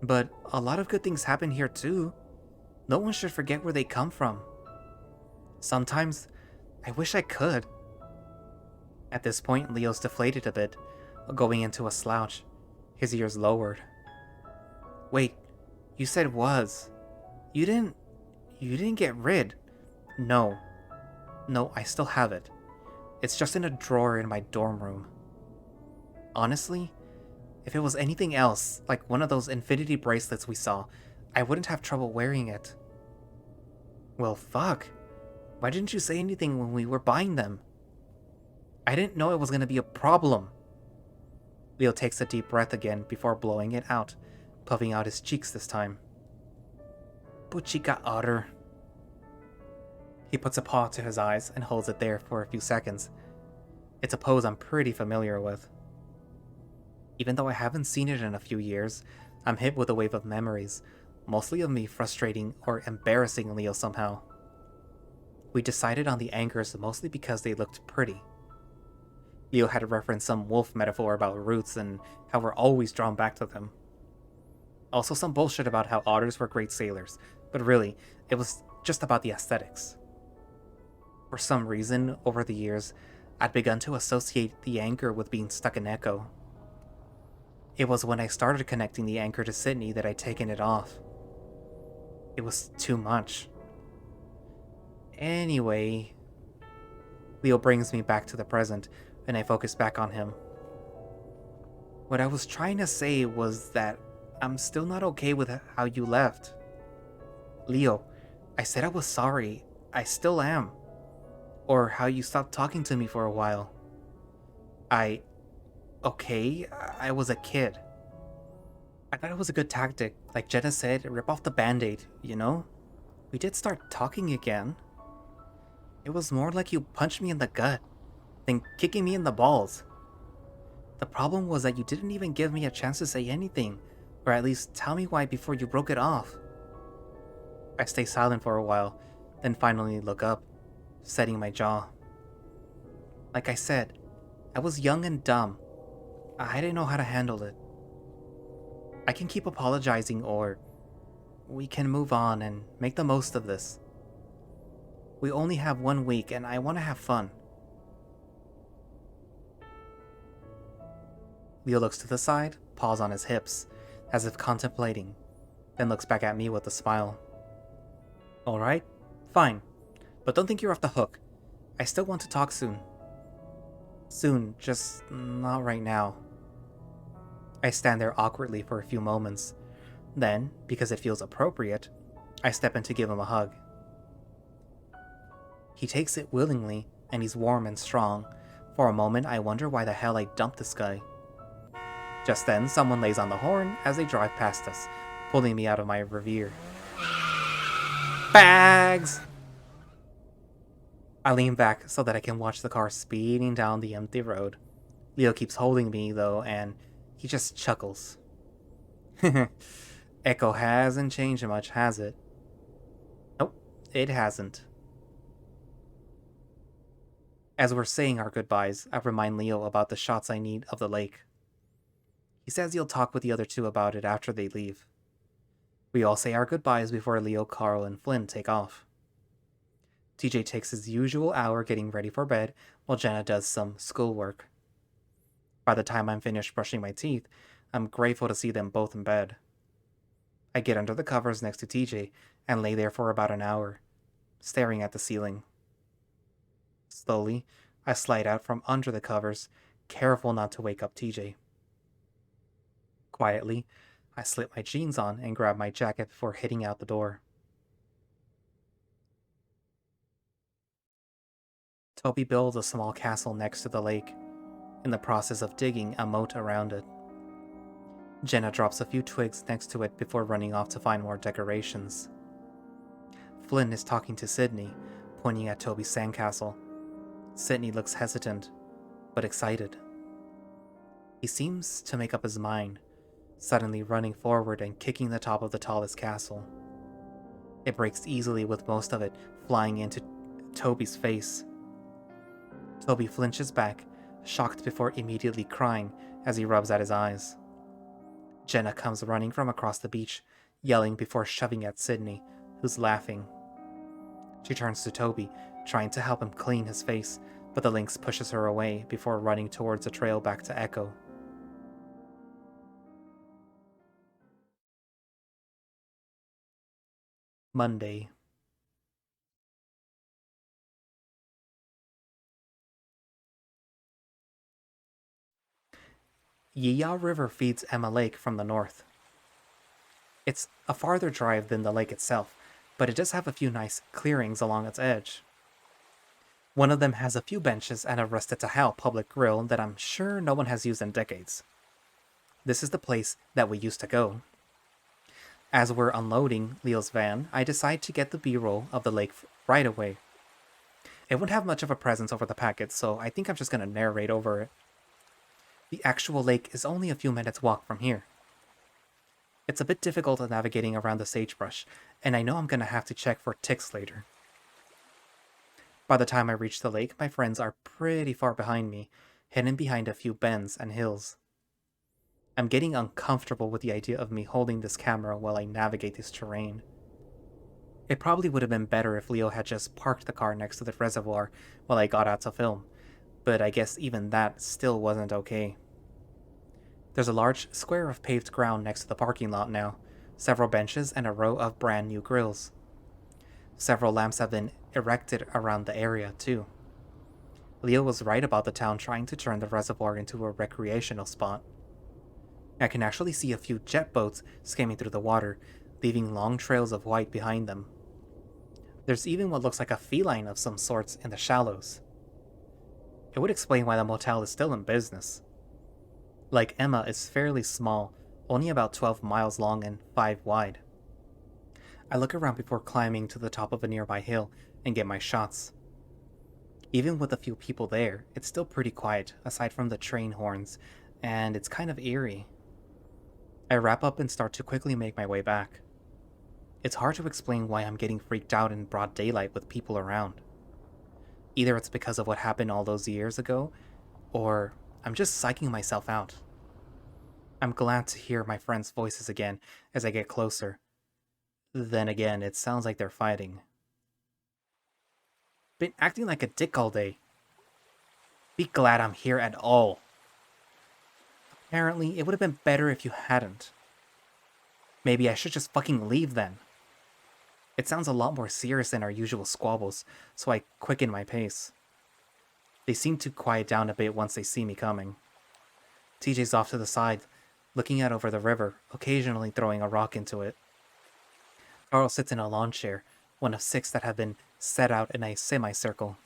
But a lot of good things happen here too. No one should forget where they come from. Sometimes, I wish I could. At this point, Leo's deflated a bit, going into a slouch, his ears lowered. Wait, you said was. You didn't get rid. No, I still have it. It's just in a drawer in my dorm room. Honestly, if it was anything else, like one of those infinity bracelets we saw, I wouldn't have trouble wearing it. Well, fuck. Why didn't you say anything when we were buying them? I didn't know it was gonna be a problem. Leo takes a deep breath again before blowing it out, puffing out his cheeks this time. Puchica otter. He puts a paw to his eyes and holds it there for a few seconds. It's a pose I'm pretty familiar with. Even though I haven't seen it in a few years, I'm hit with a wave of memories, mostly of me frustrating or embarrassing Leo somehow. We decided on the anchors mostly because they looked pretty. Leo had referenced some wolf metaphor about roots and how we're always drawn back to them. Also some bullshit about how otters were great sailors, but really, it was just about the aesthetics. For some reason, over the years, I'd begun to associate the anchor with being stuck in Echo. It was when I started connecting the anchor to Sydney that I'd taken it off. It was too much. Anyway, Leo brings me back to the present, and I focus back on him. What I was trying to say was that I'm still not okay with how you left. Leo, I said I was sorry. I still am. Or how you stopped talking to me for a while. Okay, I was a kid. I thought it was a good tactic. Like Jenna said, rip off the band-aid, you know? We did start talking again. It was more like you punched me in the gut, than kicking me in the balls. The problem was that you didn't even give me a chance to say anything, or at least tell me why before you broke it off. I stay silent for a while, then finally look up, setting my jaw. Like I said, I was young and dumb. I didn't know how to handle it. I can keep apologizing, or we can move on and make the most of this. We only have 1 week and I want to have fun. Leo looks to the side, paws on his hips, as if contemplating, then looks back at me with a smile. Alright, fine, but don't think you're off the hook. I still want to talk soon. Soon, just not right now. I stand there awkwardly for a few moments. Then, because it feels appropriate, I step in to give him a hug. He takes it willingly, and he's warm and strong. For a moment, I wonder why the hell I dumped this guy. Just then, someone lays on the horn as they drive past us, pulling me out of my reverie. Bags! I lean back so that I can watch the car speeding down the empty road. Leo keeps holding me, though, and he just chuckles. Echo hasn't changed much, has it? Nope, it hasn't. As we're saying our goodbyes, I remind Leo about the shots I need of the lake. He says he'll talk with the other two about it after they leave. We all say our goodbyes before Leo, Carl, and Flynn take off. TJ takes his usual hour getting ready for bed, while Jenna does some schoolwork. By the time I'm finished brushing my teeth, I'm grateful to see them both in bed. I get under the covers next to TJ and lay there for about an hour, staring at the ceiling. Slowly, I slide out from under the covers, careful not to wake up TJ. Quietly, I slip my jeans on and grab my jacket before heading out the door. Toby builds a small castle next to the lake, in the process of digging a moat around it. Jenna drops a few twigs next to it before running off to find more decorations. Flynn is talking to Sydney, pointing at Toby's sandcastle. Sydney looks hesitant, but excited. He seems to make up his mind, suddenly running forward and kicking the top of the tallest castle. It breaks easily, with most of it flying into Toby's face. Toby flinches back, shocked before immediately crying as he rubs at his eyes. Jenna comes running from across the beach, yelling before shoving at Sydney, who's laughing. She turns to Toby, trying to help him clean his face, but the lynx pushes her away before running towards the trail back to Echo. Monday. Yiya River feeds Emma Lake from the north. It's a farther drive than the lake itself, but it does have a few nice clearings along its edge. One of them has a few benches and a Rusted to Hell public grill that I'm sure no one has used in decades. This is the place that we used to go. As we're unloading Leo's van, I decide to get the B-roll of the lake right away. It won't have much of a presence over the packet, so I think I'm just going to narrate over it. The actual lake is only a few minutes walk from here. It's a bit difficult navigating around the sagebrush, and I know I'm going to have to check for ticks later. By the time I reach the lake, my friends are pretty far behind me, hidden behind a few bends and hills. I'm getting uncomfortable with the idea of me holding this camera while I navigate this terrain. It probably would have been better if Leo had just parked the car next to the reservoir while I got out to film, but I guess even that still wasn't okay. There's a large square of paved ground next to the parking lot now, several benches and a row of brand new grills. Several lamps have been erected around the area, too. Leo was right about the town trying to turn the reservoir into a recreational spot. I can actually see a few jet boats skimming through the water, leaving long trails of white behind them. There's even what looks like a feline of some sorts in the shallows. It would explain why the motel is still in business. Like Emma, it's fairly small, only about 12 miles long and 5 wide. I look around before climbing to the top of a nearby hill and get my shots. Even with a few people there, it's still pretty quiet, aside from the train horns, and it's kind of eerie. I wrap up and start to quickly make my way back. It's hard to explain why I'm getting freaked out in broad daylight with people around. Either it's because of what happened all those years ago, or I'm just psyching myself out. I'm glad to hear my friends' voices again as I get closer. Then again, it sounds like they're fighting. Been acting like a dick all day. Be glad I'm here at all. Apparently, it would have been better if you hadn't. Maybe I should just fucking leave then. It sounds a lot more serious than our usual squabbles, so I quicken my pace. They seem to quiet down a bit once they see me coming. TJ's off to the side, looking out over the river, occasionally throwing a rock into it. Carl sits in a lawn chair, one of 6 that have been set out in a semicircle.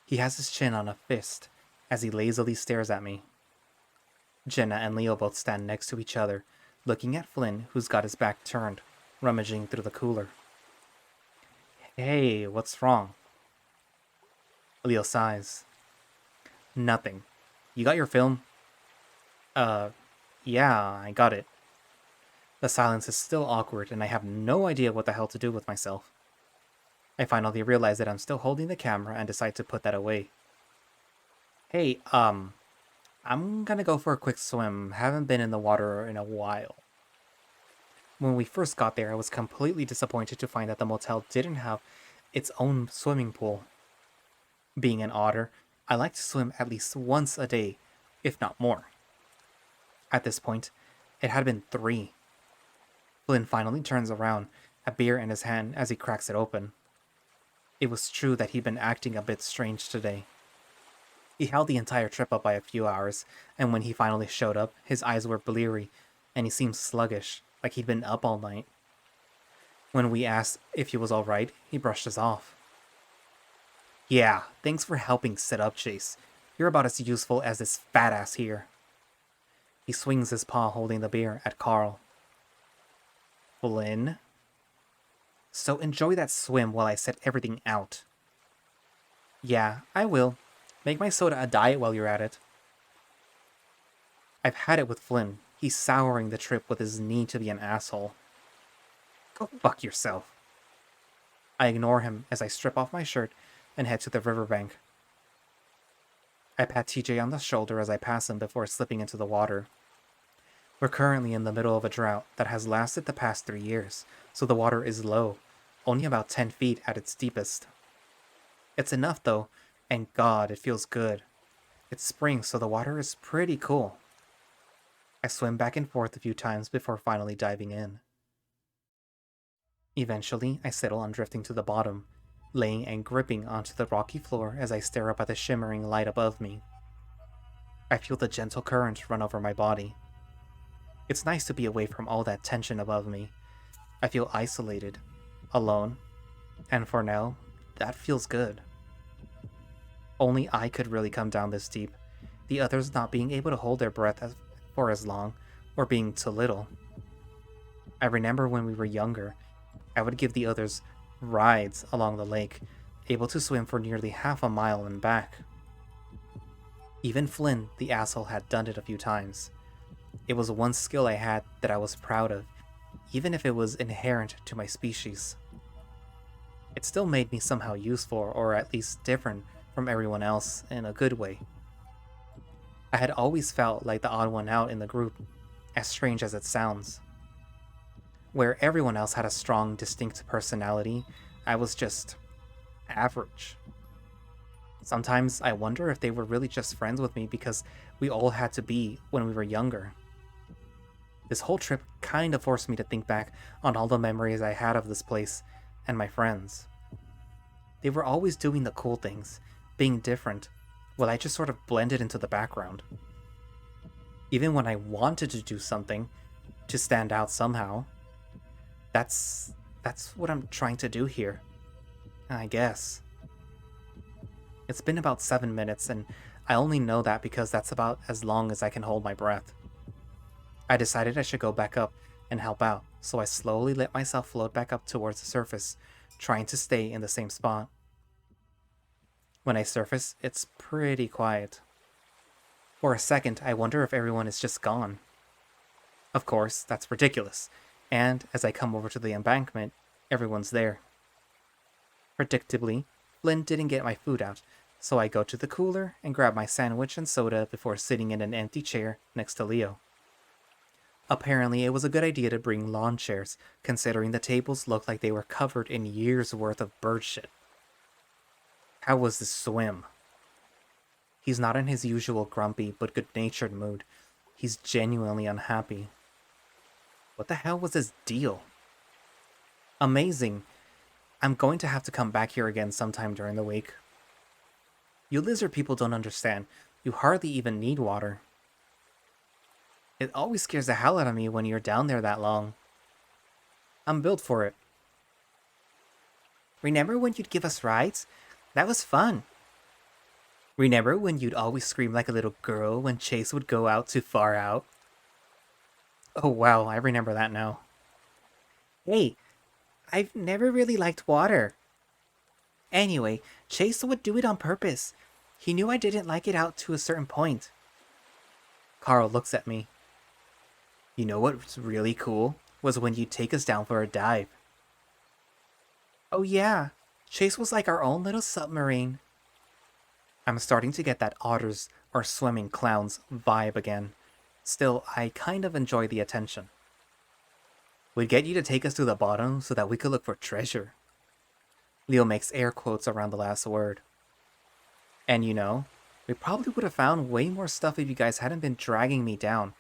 He has his chin on a fist as he lazily stares at me. Jenna and Leo both stand next to each other, looking at Flynn, who's got his back turned, rummaging through the cooler. Hey, what's wrong? Leo sighs. Nothing. You got your film? Yeah, I got it. The silence is still awkward, and I have no idea what the hell to do with myself. I finally realize that I'm still holding the camera and decide to put that away. Hey, I'm gonna go for a quick swim. Haven't been in the water in a while. When we first got there, I was completely disappointed to find that the motel didn't have its own swimming pool. Being an otter, I like to swim at least once a day, if not more. At this point, it had been 3. Flynn finally turns around, a beer in his hand as he cracks it open. It was true that he'd been acting a bit strange today. He held the entire trip up by a few hours, and when he finally showed up, his eyes were bleary, and he seemed sluggish, like he'd been up all night. When we asked if he was alright, he brushed us off. Yeah, thanks for helping set up Chase. You're about as useful as this fat ass here. He swings his paw holding the beer at Carl. Flynn? So enjoy that swim while I set everything out. Yeah, I will. Make my soda a diet while you're at it. I've had it with Flynn. He's souring the trip with his need to be an asshole. Go fuck yourself. I ignore him as I strip off my shirt and head to the riverbank. I pat TJ on the shoulder as I pass him before slipping into the water. We're currently in the middle of a drought that has lasted the past 3 years, so the water is low, only about 10 feet at its deepest. It's enough though, and God, it feels good. It's spring, so the water is pretty cool. I swim back and forth a few times before finally diving in. Eventually, I settle on drifting to the bottom, laying and gripping onto the rocky floor as I stare up at the shimmering light above me. I feel the gentle current run over my body. It's nice to be away from all that tension above me. I feel isolated, alone, and for now, that feels good. Only I could really come down this deep, the others not being able to hold their breath for as long, or being too little. I remember when we were younger, I would give the others rides along the lake, able to swim for nearly half a mile and back. Even Flynn, the asshole, had done it a few times. It was one skill I had that I was proud of, even if it was inherent to my species. It still made me somehow useful, or at least different from everyone else in a good way. I had always felt like the odd one out in the group, as strange as it sounds. Where everyone else had a strong, distinct personality, I was just average. Sometimes I wonder if they were really just friends with me because we all had to be when we were younger. This whole trip kind of forced me to think back on all the memories I had of this place and my friends. They were always doing the cool things, being different, while I just sort of blended into the background. Even when I wanted to do something, to stand out somehow, that's what I'm trying to do here, I guess. It's been about 7 minutes, and I only know that because that's about as long as I can hold my breath. I decided I should go back up and help out, so I slowly let myself float back up towards the surface, trying to stay in the same spot. When I surface, it's pretty quiet. For a second, I wonder if everyone is just gone. Of course, that's ridiculous, and as I come over to the embankment, everyone's there. Predictably, Flynn didn't get my food out, so I go to the cooler and grab my sandwich and soda before sitting in an empty chair next to Leo. Apparently, it was a good idea to bring lawn chairs, considering the tables looked like they were covered in years' worth of bird shit. How was the swim? He's not in his usual grumpy but good-natured mood. He's genuinely unhappy. What the hell was his deal? Amazing. I'm going to have to come back here again sometime during the week. You lizard people don't understand. You hardly even need water. It always scares the hell out of me when you're down there that long. I'm built for it. Remember when you'd give us rides? That was fun. Remember when you'd always scream like a little girl when Chase would go out too far out? Oh wow, I remember that now. Hey, I've never really liked water. Anyway, Chase would do it on purpose. He knew I didn't like it out to a certain point. Carl looks at me. You know what was really cool? Was when you'd take us down for a dive. Oh yeah, Chase was like our own little submarine. I'm starting to get that otters are swimming clowns vibe again. Still, I kind of enjoy the attention. We'd get you to take us to the bottom so that we could look for treasure. Leo makes air quotes around the last word. And you know, we probably would have found way more stuff if you guys hadn't been dragging me down.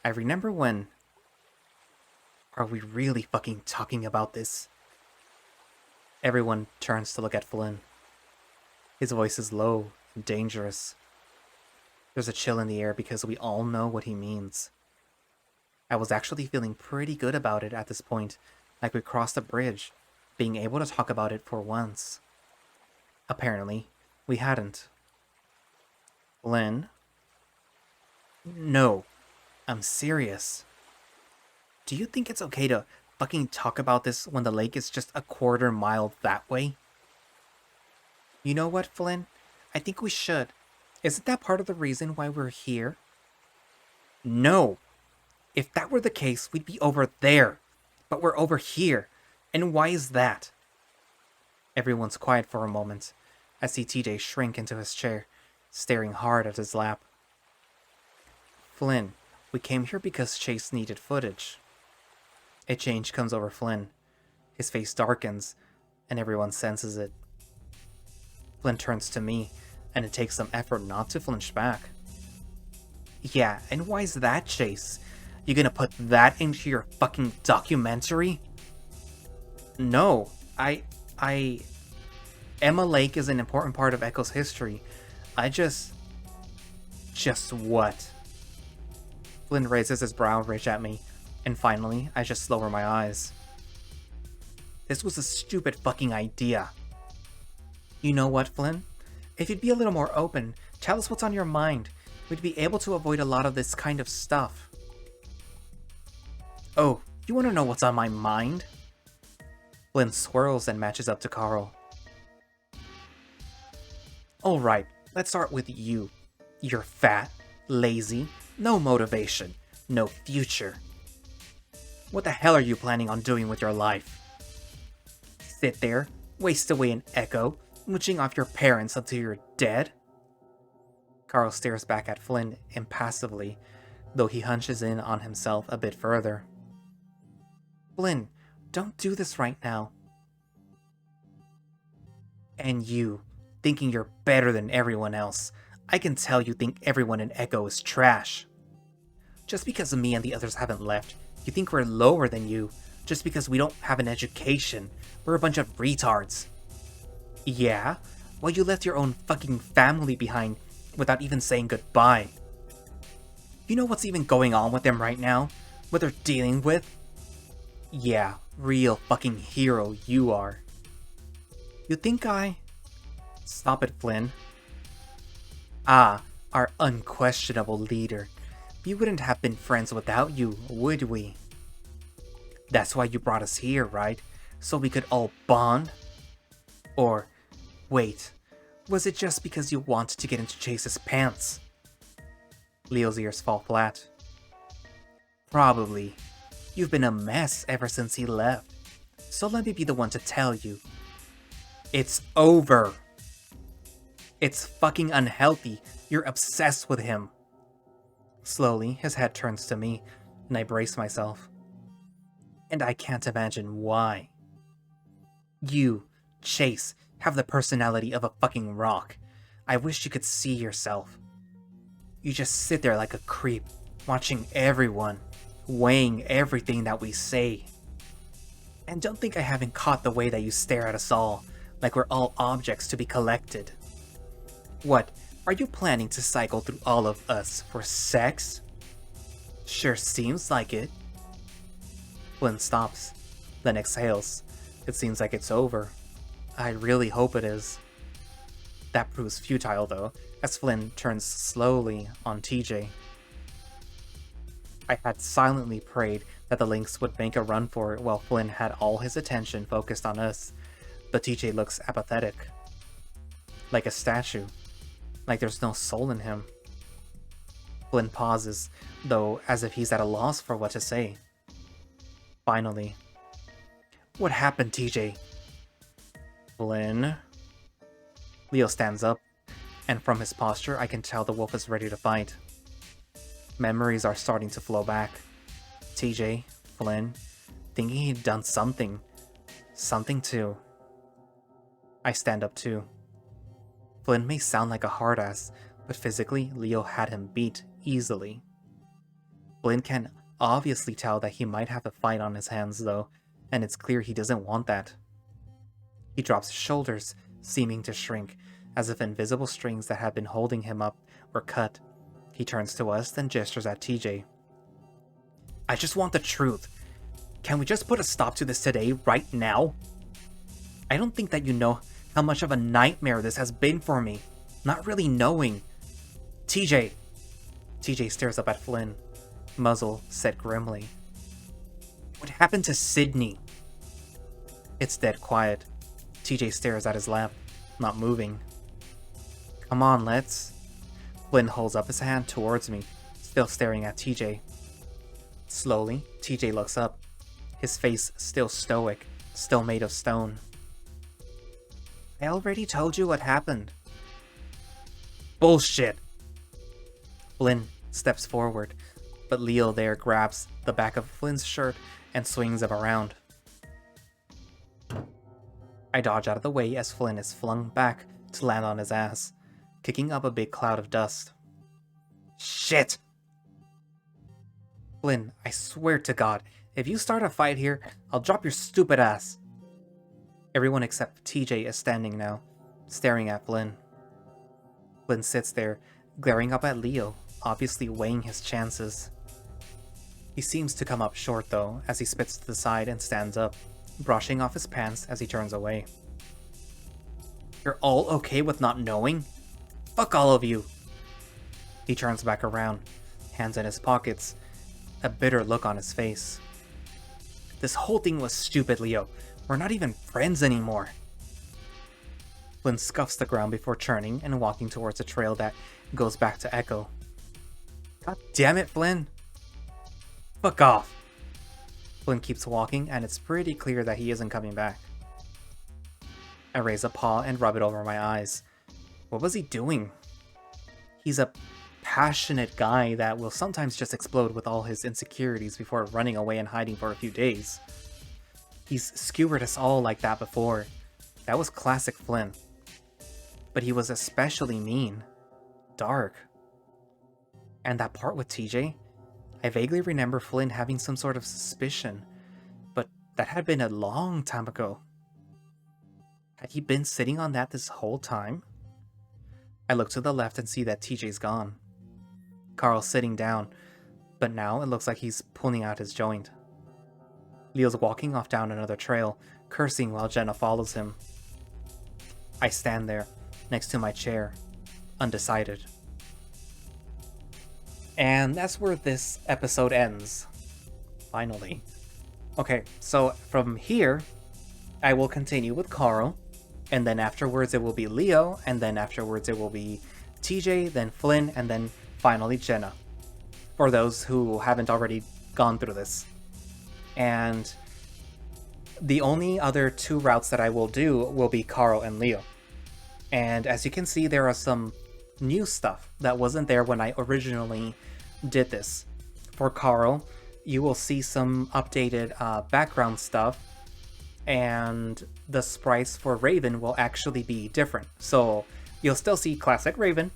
I remember when... Are we really fucking talking about this? Everyone turns to look at Flynn. His voice is low and dangerous. There's a chill in the air because we all know what he means. I was actually feeling pretty good about it at this point, like we crossed a bridge, being able to talk about it for once. Apparently, we hadn't. Lynn? No, I'm serious. Do you think it's okay to fucking talk about this when the lake is just a quarter mile that way? You know what, Flynn? I think we should. Isn't that part of the reason why we're here? No. If that were the case, we'd be over there. But we're over here. And why is that? Everyone's quiet for a moment. I see TJ shrink into his chair, staring hard at his lap. Flynn, we came here because Chase needed footage. A change comes over Flynn. His face darkens, and everyone senses it. Flynn turns to me, and it takes some effort not to flinch back. Yeah, and why's that, Chase? You gonna put that into your fucking documentary? No, Emma Lake is an important part of Echo's history. Just what? Flynn raises his brow ridge at me, and finally, I just lower my eyes. This was a stupid fucking idea. You know what, Flynn? If you'd be a little more open, tell us what's on your mind. We'd be able to avoid a lot of this kind of stuff. Oh, you want to know what's on my mind? Flynn swirls and matches up to Carl. Alright, let's start with you. You're fat, lazy, no motivation, no future. What the hell are you planning on doing with your life? Sit there, waste away in Echo, mooching off your parents until you're dead? Carl stares back at Flynn impassively, though he hunches in on himself a bit further. Flynn, don't do this right now. And you, thinking you're better than everyone else. I can tell you think everyone in Echo is trash. Just because me and the others haven't left, you think we're lower than you. Just because we don't have an education, we're a bunch of retards. Yeah? Well, you left your own fucking family behind without even saying goodbye. You know what's even going on with them right now? What they're dealing with? Yeah, real fucking hero you are. You think I... Stop it, Flynn. Ah, our unquestionable leader. We wouldn't have been friends without you, would we? That's why you brought us here, right? So we could all bond? Or, wait, was it just because you wanted to get into Chase's pants? Leo's ears fall flat. Probably. You've been a mess ever since he left. So let me be the one to tell you. It's over. It's fucking unhealthy. You're obsessed with him. Slowly, his head turns to me, and I brace myself. And I can't imagine why. You, Chase, have the personality of a fucking rock. I wish you could see yourself. You just sit there like a creep, watching everyone, weighing everything that we say. And don't think I haven't caught the way that you stare at us all, like we're all objects to be collected. What, are you planning to cycle through all of us for sex? Sure seems like it. Flynn stops, then exhales. It seems like it's over. I really hope it is. That proves futile though, as Flynn turns slowly on TJ. I had silently prayed that the Lynx would make a run for it while Flynn had all his attention focused on us, but TJ looks apathetic. Like a statue. Like there's no soul in him. Flynn pauses, though as if he's at a loss for what to say. Finally. What happened, TJ? Flynn? Leo stands up, and from his posture I can tell the wolf is ready to fight. Memories are starting to flow back. TJ, Flynn, thinking he'd done something. Something too. I stand up too. Flynn may sound like a hard ass, but physically Leo had him beat easily. Flynn can obviously tell that he might have a fight on his hands though, and it's clear he doesn't want that. He drops his shoulders, seeming to shrink, as if invisible strings that had been holding him up were cut. He turns to us, then gestures at TJ. I just want the truth. Can we just put a stop to this today, right now? I don't think that you know how much of a nightmare this has been for me. Not really knowing. TJ. TJ stares up at Flynn, muzzle set grimly. What happened to Sydney? It's dead quiet. TJ stares at his lamp, not moving. Come on, let's... Flynn holds up his hand towards me, still staring at TJ. Slowly, TJ looks up, his face still stoic, still made of stone. I already told you what happened. Bullshit! Flynn steps forward, but Leo there grabs the back of Flynn's shirt and swings him around. I dodge out of the way as Flynn is flung back to land on his ass, kicking up a big cloud of dust. Shit! Flynn, I swear to God, if you start a fight here, I'll drop your stupid ass. Everyone except TJ is standing now, staring at Flynn. Flynn sits there, glaring up at Leo, obviously weighing his chances. He seems to come up short though, as he spits to the side and stands up, brushing off his pants as he turns away. You're all okay with not knowing? Fuck all of you! He turns back around, hands in his pockets, a bitter look on his face. This whole thing was stupid, Leo. We're not even friends anymore. Flynn scuffs the ground before turning and walking towards a trail that goes back to Echo. God damn it, Flynn! Fuck off! Flynn keeps walking, and it's pretty clear that he isn't coming back. I raise a paw and rub it over my eyes. What was he doing? He's a passionate guy that will sometimes just explode with all his insecurities before running away and hiding for a few days. He's skewered us all like that before. That was classic Flynn. But he was especially mean. Dark. And that part with TJ? I vaguely remember Flynn having some sort of suspicion, but that had been a long time ago. Had he been sitting on that this whole time? I look to the left and see that TJ's gone. Carl's sitting down, but now it looks like he's pulling out his joint. Leo's walking off down another trail, cursing while Jenna follows him. I stand there, next to my chair, undecided. And that's where this episode ends. Finally. Okay, so from here, I will continue with Carl, and then afterwards it will be Leo, and then afterwards it will be TJ, then Flynn, and then finally Jenna. For those who haven't already gone through this. And the only other two routes that I will do will be Carl and Leo. And as you can see, there are some new stuff that wasn't there when I originally did this. For Carl, you will see some updated background stuff, and the sprites for Raven will actually be different. So you'll still see classic Raven,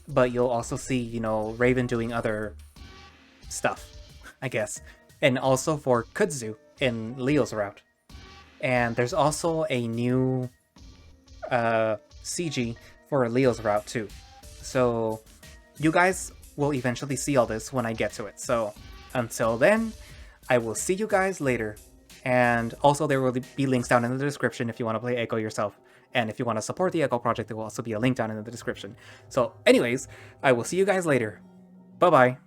but you'll also see, you know, Raven doing other stuff, I guess. And also for Kudzu in Leo's route. And there's also a new CG for Leo's route too. So you guys will eventually see all this when I get to it. So until then, I will see you guys later. And also there will be links down in the description if you want to play Echo yourself. And if you want to support the Echo project, there will also be a link down in the description. So anyways, I will see you guys later. Bye-bye.